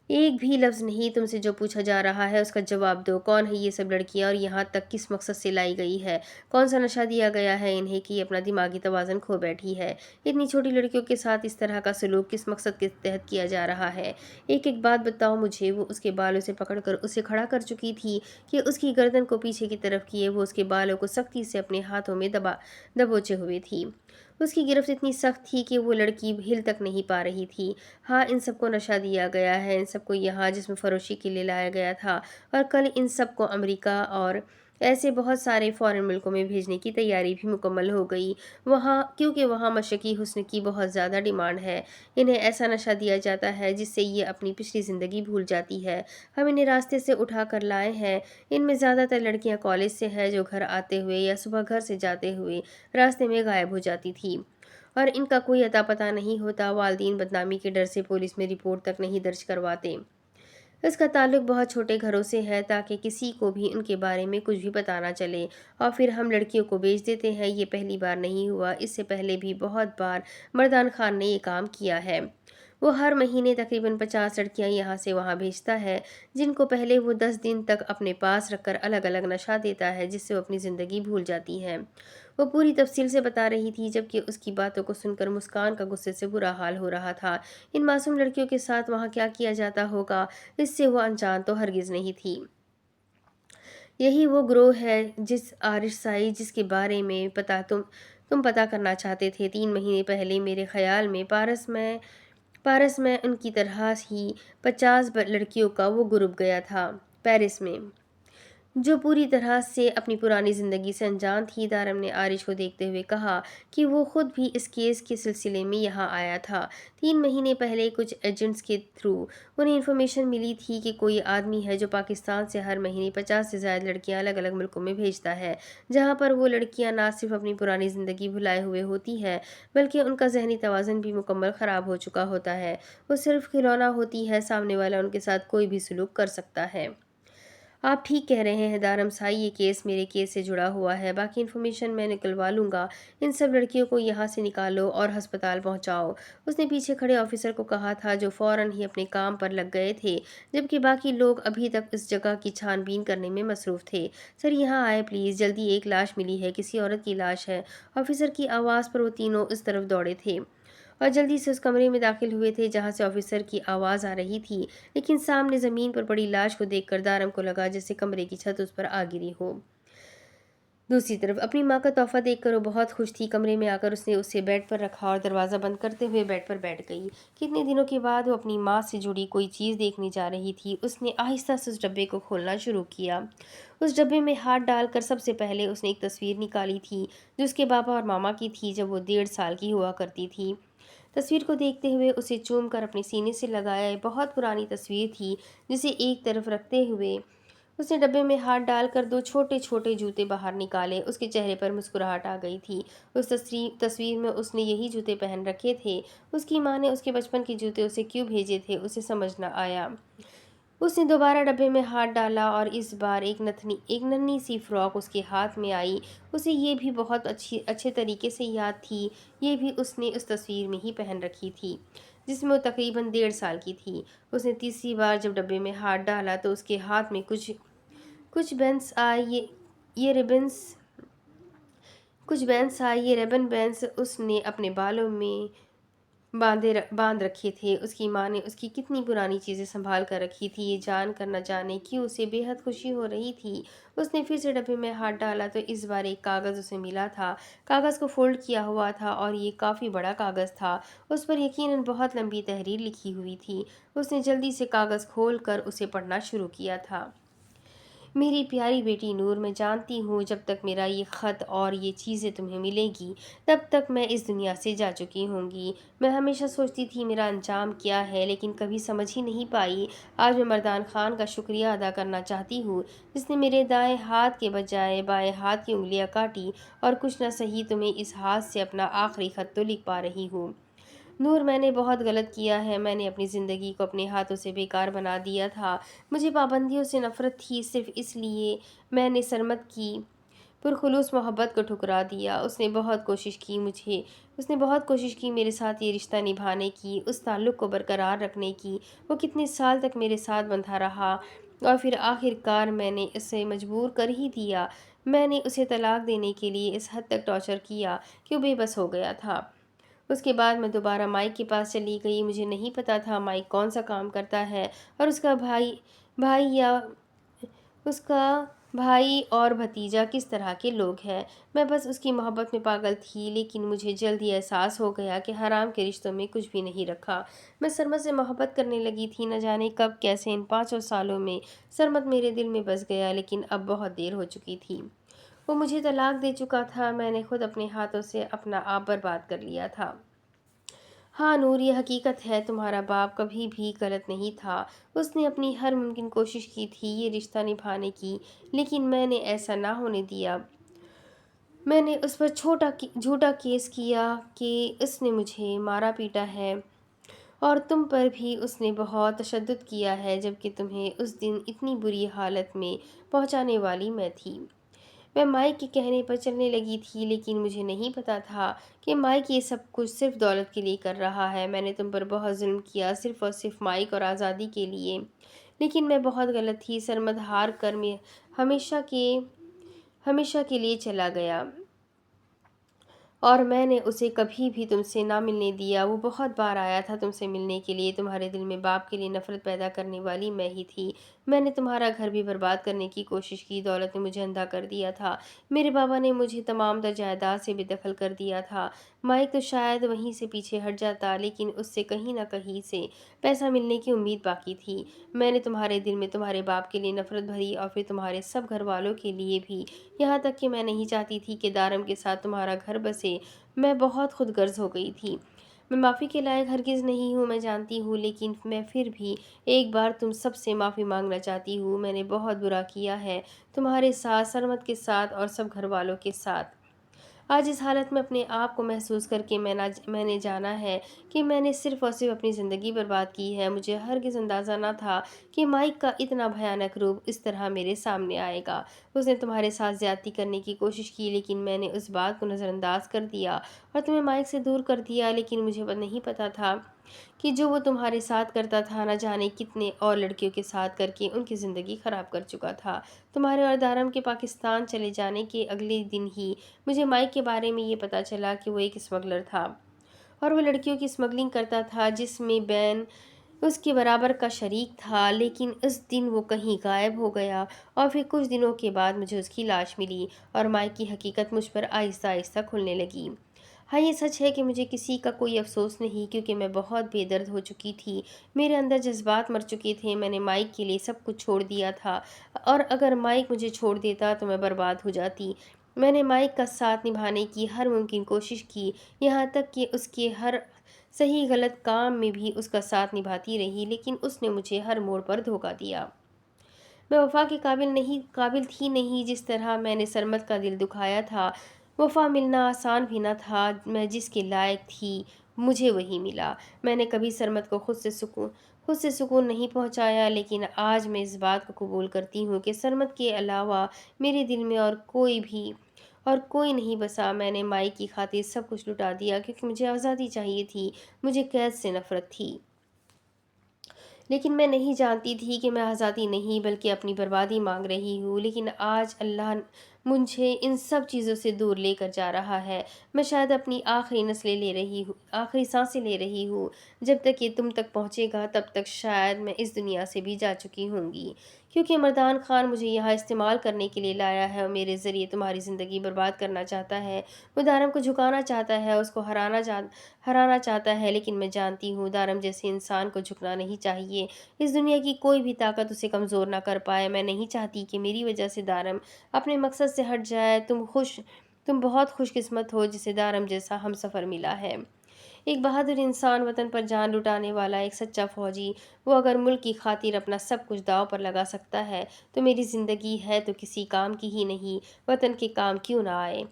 एक भी लफ्ज़ नहीं, तुमसे जो पूछा जा रहा है उसका जवाब दो। कौन है ये सब लड़कियां और यहाँ तक किस मकसद से लाई गई है? कौन सा नशा दिया गया है इन्हें कि अपना दिमागी तवाज़ुन खो बैठी है? इतनी छोटी लड़कियों के साथ इस तरह का सलूक किस मकसद के तहत किया जा रहा है? एक एक बात बताओ मुझे। वो उसके बालों से पकड़कर उसे खड़ा कर चुकी थी कि उसकी गर्दन को पीछे की तरफ किए वो उसके बालों को सख्ती से अपने हाथों में दबोचे हुए थी। उसकी गिरफ्त इतनी सख्त थी कि वो लड़की हिल तक नहीं पा रही थी। हाँ, इन सबको नशा दिया गया है, इन सबको यहाँ जिस्म फरोशी के लिए लाया गया था और कल इन सबको अमेरिका और ऐसे बहुत सारे फ़ॉरेन मुल्कों में भेजने की तैयारी भी मुकम्मल हो गई। वहाँ, क्योंकि वहाँ मशरक़ी हुस्न की बहुत ज़्यादा डिमांड है। इन्हें ऐसा नशा दिया जाता है जिससे ये अपनी पिछली ज़िंदगी भूल जाती है। हम इन्हें रास्ते से उठा कर लाए हैं। इनमें ज़्यादातर लड़कियाँ कॉलेज से हैं जो घर आते हुए या सुबह घर से जाते हुए रास्ते में गायब हो जाती थी और इनका कोई अता पता नहीं होता। वालिदैन बदनामी के डर से पुलिस में रिपोर्ट तक नहीं दर्ज करवाते। इसका ताल्लुक बहुत छोटे घरों से है ताकि किसी को भी उनके बारे में कुछ भी पता ना चले और फिर हम लड़कियों को बेच देते हैं। ये पहली बार नहीं हुआ, इससे पहले भी बहुत बार मर्दान खान ने ये काम किया है। वो हर महीने तकरीबन 50 लड़कियां यहाँ से वहाँ भेजता है, जिनको पहले वो 10 दिन तक अपने पास रखकर अलग अलग नशा देता है जिससे वो अपनी ज़िंदगी भूल जाती हैं। वो पूरी तफसील से बता रही थी, जबकि उसकी बातों को सुनकर मुस्कान का गुस्से से बुरा हाल हो रहा था। इन मासूम लड़कियों के साथ वहाँ क्या किया जाता होगा, इससे वो अनजान तो हरगिज़ नहीं थी। यही वो ग्रोह है जिस आरिश साई जिसके बारे में तुम पता करना चाहते थे। 3 महीने पहले मेरे ख्याल में पारस में उनकी तरह ही 50 लड़कियों का वो ग्रुप गया था पेरिस में, जो पूरी तरह से अपनी पुरानी ज़िंदगी से अनजान थी। दारम ने आरिश को देखते हुए कहा कि वो खुद भी इस केस के सिलसिले में यहाँ आया था। 3 महीने पहले कुछ एजेंट्स के थ्रू उन्हें इन्फॉर्मेशन मिली थी कि कोई आदमी है जो पाकिस्तान से हर महीने 50 से ज़्यादा लड़कियाँ अलग अलग मुल्कों में भेजता है, जहाँ पर वो लड़कियाँ ना सिर्फ अपनी पुरानी ज़िंदगी भुलाए हुए होती हैं बल्कि उनका जहनी तवाज़ुन भी मुकम्मल ख़राब हो चुका होता है। वो सिर्फ खिलौना होती है, सामने वाला उनके साथ कोई भी सलूक कर सकता है। आप ठीक कह रहे हैं दारम साई, ये केस मेरे केस से जुड़ा हुआ है। बाकी इन्फॉर्मेशन मैं निकलवा लूँगा। इन सब लड़कियों को यहाँ से निकालो और अस्पताल पहुँचाओ। उसने पीछे खड़े ऑफिसर को कहा था, जो फ़ौरन ही अपने काम पर लग गए थे, जबकि बाकी लोग अभी तक इस जगह की छानबीन करने में मसरूफ़ थे। सर, यहाँ आए प्लीज़, जल्दी, एक लाश मिली है, किसी औरत की लाश है। ऑफिसर की आवाज़ पर वो तीनों इस तरफ दौड़े थे और जल्दी से उस कमरे में दाखिल हुए थे जहाँ से ऑफिसर की आवाज़ आ रही थी। लेकिन सामने ज़मीन पर पड़ी लाश को देखकर दारम को लगा जैसे कमरे की छत उस पर आ गिरी हो। दूसरी तरफ अपनी माँ का तोहफा देखकर वो बहुत खुश थी। कमरे में आकर उसने उसे बेड पर रखा और दरवाज़ा बंद करते हुए बेड पर बैठ गई। कितने दिनों के बाद वो अपनी माँ से जुड़ी कोई चीज़ देखने जा रही थी। उसने आहिस्ता से उस डब्बे को खोलना शुरू किया। उस डब्बे में हाथ डालकर सबसे पहले उसने एक तस्वीर निकाली थी, जो उसके पापा और मामा की थी जब वो 1.5 साल की हुआ करती थी। तस्वीर को देखते हुए उसे चूम कर अपने सीने से लगाया। ये बहुत पुरानी तस्वीर थी, जिसे एक तरफ रखते हुए उसने डब्बे में हाथ डालकर 2 छोटे छोटे जूते बाहर निकाले। उसके चेहरे पर मुस्कुराहट आ गई थी। उस तस्वीर में उसने यही जूते पहन रखे थे। उसकी माँ ने उसके बचपन के जूते उसे क्यों भेजे थे, उसे समझ न आया। उसने दोबारा डब्बे में हाथ डाला और इस बार एक नन्ही सी फ्रॉक उसके हाथ में आई। उसे ये भी बहुत अच्छे तरीके से याद थी। ये भी उसने उस तस्वीर में ही पहन रखी थी। جس میں وہ تقریباً 1.5 سال کی تھی۔ اس نے تیسری بار جب ڈبے میں ہاتھ ڈالا تو اس کے ہاتھ میں کچھ بینس آئے۔ یہ ریبن بینس اس نے اپنے بالوں میں باندھ رکھے تھے۔ اس کی ماں نے اس کی کتنی پرانی چیزیں سنبھال کر رکھی تھی، یہ جان کر نہ جانے کیوں اسے بے حد خوشی ہو رہی تھی۔ اس نے پھر سے ڈبے میں ہاتھ ڈالا تو اس بار ایک کاغذ اسے ملا تھا۔ کاغذ کو فولڈ کیا ہوا تھا اور یہ کافی بڑا کاغذ تھا۔ اس پر یقیناً بہت لمبی تحریر لکھی ہوئی تھی۔ اس نے جلدی سے کاغذ کھول کر اسے پڑھنا شروع کیا تھا۔ میری پیاری بیٹی نور، میں جانتی ہوں جب تک میرا یہ خط اور یہ چیزیں تمہیں ملے گی تب تک میں اس دنیا سے جا چکی ہوں گی۔ میں ہمیشہ سوچتی تھی میرا انجام کیا ہے، لیکن کبھی سمجھ ہی نہیں پائی۔ آج میں مردان خان کا شکریہ ادا کرنا چاہتی ہوں جس نے میرے دائیں ہاتھ کے بجائے بائیں ہاتھ کی انگلیاں کاٹی، اور کچھ نہ سہی تمہیں اس ہاتھ سے اپنا آخری خط تو لکھ پا رہی ہوں۔ نور، میں نے بہت غلط کیا ہے۔ میں نے اپنی زندگی کو اپنے ہاتھوں سے بیکار بنا دیا تھا۔ مجھے پابندیوں سے نفرت تھی، صرف اس لیے میں نے سرمد کی پرخلوص محبت کو ٹھکرا دیا۔ اس نے بہت کوشش کی میرے ساتھ یہ رشتہ نبھانے کی، اس تعلق کو برقرار رکھنے کی۔ وہ کتنے سال تک میرے ساتھ بندھا رہا اور پھر آخر کار میں نے اسے مجبور کر ہی دیا۔ میں نے اسے طلاق دینے کے لیے اس حد تک ٹارچر کیا کہ وہ بے بس ہو گیا تھا۔ اس کے بعد میں دوبارہ مائک کے پاس چلی گئی۔ مجھے نہیں پتا تھا مائک کون سا کام کرتا ہے اور اس کا بھائی اور بھتیجا کس طرح کے لوگ ہیں۔ میں بس اس کی محبت میں پاگل تھی، لیکن مجھے جلد ہی احساس ہو گیا کہ حرام کے رشتوں میں کچھ بھی نہیں رکھا۔ میں سرمد سے محبت کرنے لگی تھی، نہ جانے کب کیسے ان 5 سالوں میں سرمد میرے دل میں بس گیا، لیکن اب بہت دیر ہو چکی تھی۔ وہ مجھے طلاق دے چکا تھا، میں نے خود اپنے ہاتھوں سے اپنا آپ برباد کر لیا تھا۔ ہاں نور، یہ حقیقت ہے، تمہارا باپ کبھی بھی غلط نہیں تھا۔ اس نے اپنی ہر ممکن کوشش کی تھی یہ رشتہ نبھانے کی، لیکن میں نے ایسا نہ ہونے دیا۔ میں نے اس پر جھوٹا کیس کیا کہ اس نے مجھے مارا پیٹا ہے، اور تم پر بھی اس نے بہت تشدد کیا ہے، جبکہ تمہیں اس دن اتنی بری حالت میں پہنچانے والی میں تھی۔ میں مائک کے کہنے پر چلنے لگی تھی، لیکن مجھے نہیں پتا تھا کہ مائک یہ سب کچھ صرف دولت کے لیے کر رہا ہے۔ میں نے تم پر بہت ظلم کیا، صرف اور صرف مائک اور آزادی کے لیے، لیکن میں بہت غلط تھی۔ سرمد ہار کر میں ہمیشہ کے لیے چلا گیا اور میں نے اسے کبھی بھی تم سے نہ ملنے دیا۔ وہ بہت بار آیا تھا تم سے ملنے کے لیے۔ تمہارے دل میں باپ کے لیے نفرت پیدا کرنے والی میں ہی تھی۔ میں نے تمہارا گھر بھی برباد کرنے کی کوشش کی، دولت نے مجھے اندھا کر دیا تھا۔ میرے بابا نے مجھے تمام تر جائیداد سے بے دخل کر دیا تھا۔ مائک تو شاید وہیں سے پیچھے ہٹ جاتا، لیکن اس سے کہیں نہ کہیں سے پیسہ ملنے کی امید باقی تھی۔ میں نے تمہارے دل میں تمہارے باپ کے لیے نفرت بھری، اور پھر تمہارے سب گھر والوں کے لیے بھی، یہاں تک کہ میں نہیں چاہتی تھی کہ دارم کے ساتھ تمہارا گھر بسے۔ میں بہت خود غرض ہو گئی تھی۔ میں معافی کے لائق ہرگز نہیں ہوں، میں جانتی ہوں، لیکن میں پھر بھی ایک بار تم سب سے معافی مانگنا چاہتی ہوں۔ میں نے بہت برا کیا ہے تمہارے ساتھ، سرمد کے ساتھ اور سب گھر والوں کے ساتھ۔ آج اس حالت میں اپنے آپ کو محسوس کر کے میں نے جانا ہے کہ میں نے صرف اور صرف اپنی زندگی برباد کی ہے۔ مجھے ہرگز اندازہ نہ تھا کہ مائک کا اتنا بھیانک روپ اس طرح میرے سامنے آئے گا۔ اس نے تمہارے ساتھ زیادتی کرنے کی کوشش کی، لیکن میں نے اس بات کو نظر انداز کر دیا اور تمہیں مائک سے دور کر دیا، لیکن مجھے نہیں پتا تھا کہ جو وہ تمہارے ساتھ کرتا تھا، نہ جانے کتنے اور لڑکیوں کے ساتھ کر کے ان کی زندگی خراب کر چکا تھا۔ تمہارے اور دارم کے پاکستان چلے جانے کے اگلے دن ہی مجھے مائک کے بارے میں یہ پتا چلا کہ وہ ایک اسمگلر تھا اور وہ لڑکیوں کی اسمگلنگ کرتا تھا، جس میں بین اس کے برابر کا شریک تھا۔ لیکن اس دن وہ کہیں غائب ہو گیا اور پھر کچھ دنوں کے بعد مجھے اس کی لاش ملی اور مائک کی حقیقت مجھ پر آہستہ آہستہ کھلنے لگی۔ ہاں، یہ سچ ہے کہ مجھے کسی کا کوئی افسوس نہیں، کیونکہ میں بہت بے درد ہو چکی تھی۔ میرے اندر جذبات مر چکے تھے۔ میں نے مائک کے لیے سب کچھ چھوڑ دیا تھا، اور اگر مائک مجھے چھوڑ دیتا تو میں برباد ہو جاتی۔ میں نے مائک کا ساتھ نبھانے کی ہر ممکن کوشش کی، یہاں تک کہ اس کے ہر صحیح غلط کام میں بھی اس کا ساتھ نبھاتی رہی، لیکن اس نے مجھے ہر موڑ پر دھوکہ دیا۔ میں وفا کے قابل تھی نہیں، جس طرح میں نے سرمد کا دل دکھایا تھا۔ وفا ملنا آسان بھی نہ تھا۔ میں جس کے لائق تھی مجھے وہی ملا۔ میں نے کبھی سرمد کو خود سے سکون نہیں پہنچایا، لیکن آج میں اس بات کو قبول کرتی ہوں کہ سرمد کے علاوہ میرے دل میں और कोई नहीं बसा। मैंने माई की खातिर सब कुछ लुटा दिया क्योंकि मुझे आज़ादी चाहिए थी, मुझे कैद से नफ़रत थी। लेकिन मैं नहीं जानती थी कि मैं आज़ादी नहीं बल्कि अपनी बर्बादी मांग रही हूँ। लेकिन आज अल्लाह मुझे इन सब चीज़ों से दूर लेकर जा रहा है। मैं शायद अपनी आखिरी नस्लें ले रही हूँ, आखिरी सांसें ले रही हूँ। जब तक ये तुम तक पहुँचेगा तब तक शायद मैं इस दुनिया से भी जा चुकी होंगी, क्योंकि मर्दान खान मुझे यहाँ इस्तेमाल करने के लिए लाया है और मेरे ज़रिए तुम्हारी ज़िंदगी बर्बाद करना चाहता है। वो दारम को झुकाना चाहता है, उसको हराना चाहता है। लेकिन मैं जानती हूँ दारम जैसे इंसान को झुकना नहीं चाहिए। इस दुनिया की कोई भी ताकत उसे कमज़ोर ना कर पाए। मैं नहीं चाहती कि मेरी वजह से दारम अपने मकसद से हट जाए। तुम बहुत खुशकिस्मत हो जिसे दारम जैसा हमसफ़र मिला है। एक बहादुर इंसान, वतन पर जान लुटाने वाला, एक सच्चा फौजी। वो अगर मुल्क की खातिर अपना सब कुछ दांव पर लगा सकता है तो मेरी ज़िंदगी है तो किसी काम की ही नहीं, वतन के काम क्यों ना आए।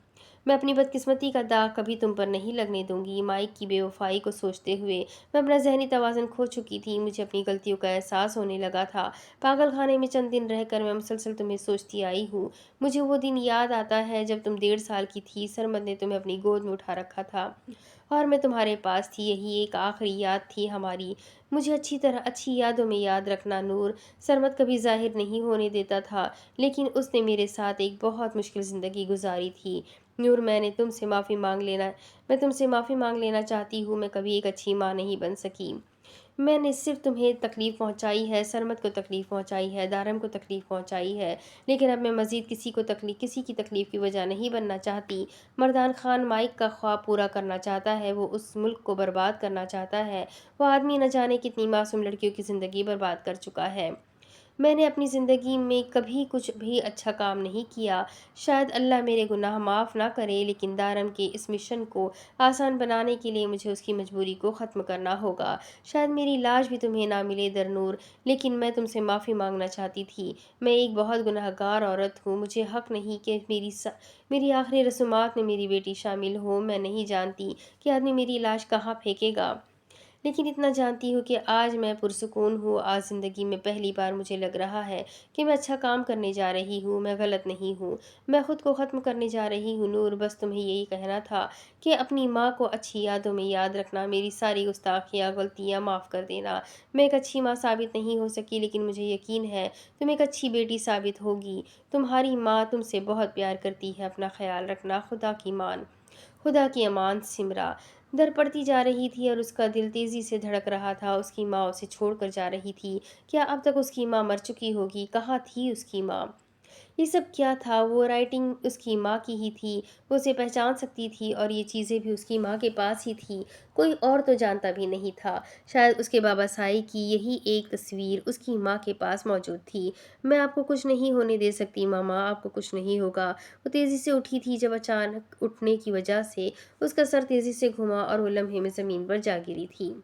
मैं अपनी बदकिस्मती का दाग कभी तुम पर नहीं लगने दूंगी। माइक की बेवफाई को सोचते हुए मैं अपना जहनी तवाज़ुन खो चुकी थी। मुझे अपनी गलतियों का एहसास होने लगा था। पागल खाने में चंद दिन रहकर मैं मुसलसल तुम्हें सोचती आई हूँ। मुझे वो दिन याद आता है जब तुम 1.5 साल की थी। सरमद ने तुम्हें अपनी गोद में उठा रखा था और मैं तुम्हारे पास थी। यही एक आखिरी याद थी हमारी। मुझे अच्छी यादों में याद रखना नूर। सरमद कभी जाहिर नहीं होने देता था, लेकिन उसने मेरे साथ एक बहुत मुश्किल ज़िंदगी गुजारी थी। नूर, मैं तुमसे माफ़ी मांग लेना चाहती हूँ। मैं कभी एक अच्छी माँ नहीं बन सकी। मैंने सिर्फ तुम्हें तकलीफ़ पहुंचाई है, सरमद को तकलीफ़ पहुंचाई है, दारम को तकलीफ़ पहुंचाई है। लेकिन अब मैं मज़ीद किसी की तकलीफ़ की वजह नहीं बनना चाहती। मर्दान खान माइक का ख्वाब पूरा करना चाहता है। वो उस मुल्क को बर्बाद करना चाहता है। वो आदमी न जाने कितनी मासूम लड़कियों की ज़िंदगी बर्बाद कर चुका है। मैंने अपनी ज़िंदगी में कभी कुछ भी अच्छा काम नहीं किया। शायद अल्लाह मेरे गुनाह माफ़ ना करे, लेकिन दारम के इस मिशन को आसान बनाने के लिए मुझे उसकी मजबूरी को ख़त्म करना होगा। शायद मेरी लाश भी तुम्हें ना मिले दरनूर, लेकिन मैं तुमसे माफ़ी मांगना चाहती थी। मैं एक बहुत गुनहगार औरत हूँ। मुझे हक़ नहीं कि मेरी आखिरी रस्मात में मेरी बेटी शामिल हो। मैं नहीं जानती कि आदमी मेरी लाश कहाँ फेंकेगा, लेकिन इतना जानती हूँ कि आज मैं पुरसुकून हूँ। आज ज़िंदगी में पहली बार मुझे लग रहा है कि मैं अच्छा काम करने जा रही हूँ। मैं गलत नहीं हूँ। मैं खुद को ख़त्म करने जा रही हूँ। नूर, बस तुम्हें यही कहना था कि अपनी माँ को अच्छी यादों में याद रखना। मेरी सारी गुस्ताखियाँ, गलतियाँ माफ़ कर देना। मैं एक अच्छी माँ साबित नहीं हो सकी, लेकिन मुझे यकीन है तुम एक अच्छी बेटी साबित होगी। तुम्हारी माँ तुमसे बहुत प्यार करती है। अपना ख्याल रखना। खुदा की अमान। सिमरा दर पड़ती जा रही थी और उसका दिल तेज़ी से धड़क रहा था। उसकी माँ उसे छोड़कर जा रही थी। क्या अब तक उसकी माँ मर चुकी होगी? कहाँ थी उसकी माँ? ये सब क्या था? वो राइटिंग उसकी माँ की ही थी। वो उसे पहचान सकती थी और ये चीज़ें भी उसकी माँ के पास ही थी। कोई और तो जानता भी नहीं था। शायद उसके बाबा साई की यही एक तस्वीर उसकी माँ के पास मौजूद थी। मैं आपको कुछ नहीं होने दे सकती मामा, आपको कुछ नहीं होगा। वो तेज़ी से उठी थी जब अचानक उठने की वजह से उसका सर तेज़ी से घुमा और वो लम्हे में ज़मीन पर जा गिरी थी।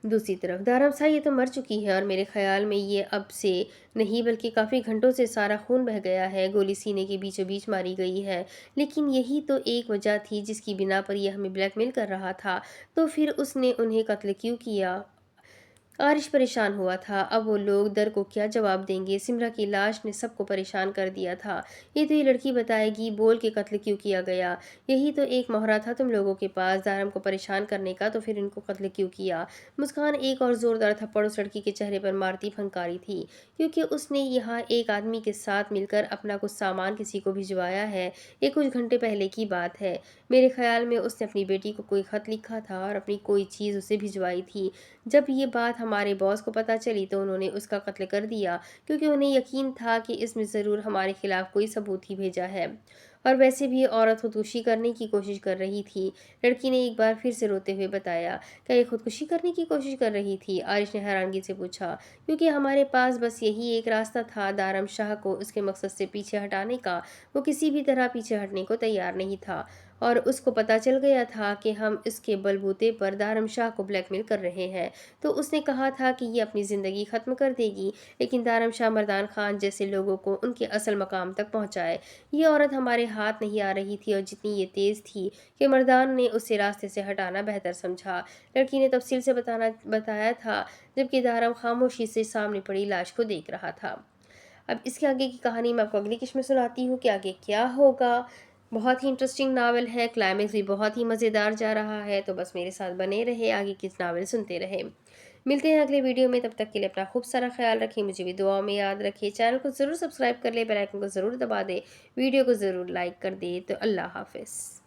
दूसरी तरफ दारामसा ये तो मर चुकी है और मेरे ख्याल में ये अब से नहीं बल्कि काफ़ी घंटों से सारा खून बह गया है। गोली सीने के बीचों बीच मारी गई है। लेकिन यही तो एक वजह थी जिसकी बिना पर यह हमें ब्लैकमेल कर रहा था। तो फिर उसने उन्हें कत्ल क्यों किया? आरिश परेशान हुआ था। अब वो लोग दर को क्या जवाब देंगे? सिमरा की लाश ने सबको परेशान कर दिया था। ये तो ये लड़की बताएगी बोल के कत्ल क्यों किया गया। यही तो एक मोहरा था तुम लोगों के पास दारम को परेशान करने का, तो फिर इनको कत्ल क्यों किया? मुस्कान एक और जोरदार थप्पड़ उस लड़की के चेहरे पर मारती फंकारी थी, क्योंकि उसने यहाँ एक आदमी के साथ मिलकर अपना कुछ सामान किसी को भिजवाया है। ये कुछ घंटे पहले की बात है। मेरे ख्याल में उसने अपनी बेटी को कोई खत लिखा था और अपनी कोई चीज़ उसे भिजवाई थी। जब ये बात हमारे बॉस को पता चली तो उन्होंने उसका कत्ल कर दिया, क्योंकि उन्हें यकीन था कि इसमें ज़रूर हमारे खिलाफ कोई सबूत ही भेजा है। और वैसे भी औरत खुदकुशी करने की कोशिश कर रही थी। लड़की ने एक बार फिर से रोते हुए बताया। क्या ये खुदकुशी करने की कोशिश कर रही थी? आरिश ने हैरानगी से पूछा। क्योंकि हमारे पास बस यही एक रास्ता था दारम शाह को उसके मकसद से पीछे हटाने का। वो किसी भी तरह पीछे हटने को तैयार नहीं था और उसको पता चल गया था कि हम इसके बलबूते पर दारम शाह को ब्लैकमेल कर रहे हैं। तो उसने कहा था कि ये अपनी ज़िंदगी ख़त्म कर देगी, लेकिन दारम शाह मर्दान खान जैसे लोगों को उनके असल मकाम तक पहुंचाए। ये औरत हमारे हाथ नहीं आ रही थी और जितनी ये तेज़ थी कि मर्दान ने उसे रास्ते से हटाना बेहतर समझा। लड़की ने तफसील से बताया था, जबकि दारम खामोशी से सामने पड़ी लाश को देख रहा था। اب اس کے آگے کی کہانی میں آپ کو اگلی قسط میں سناتی ہوں کہ آگے کیا ہوگا۔ بہت ہی انٹرسٹنگ ناول ہے، کلائمیکس بھی بہت ہی مزیدار جا رہا ہے، تو بس میرے ساتھ بنے رہے، آگے کی ناول سنتے رہے۔ ملتے ہیں اگلے ویڈیو میں، تب تک کے لیے اپنا خوب سارا خیال رکھیں، مجھے بھی دعاؤں میں یاد رکھیں، چینل کو ضرور سبسکرائب کر لیں، بیل آئکن کو ضرور دبا دیں، ویڈیو کو ضرور لائک کر دیں۔ تو اللہ حافظ۔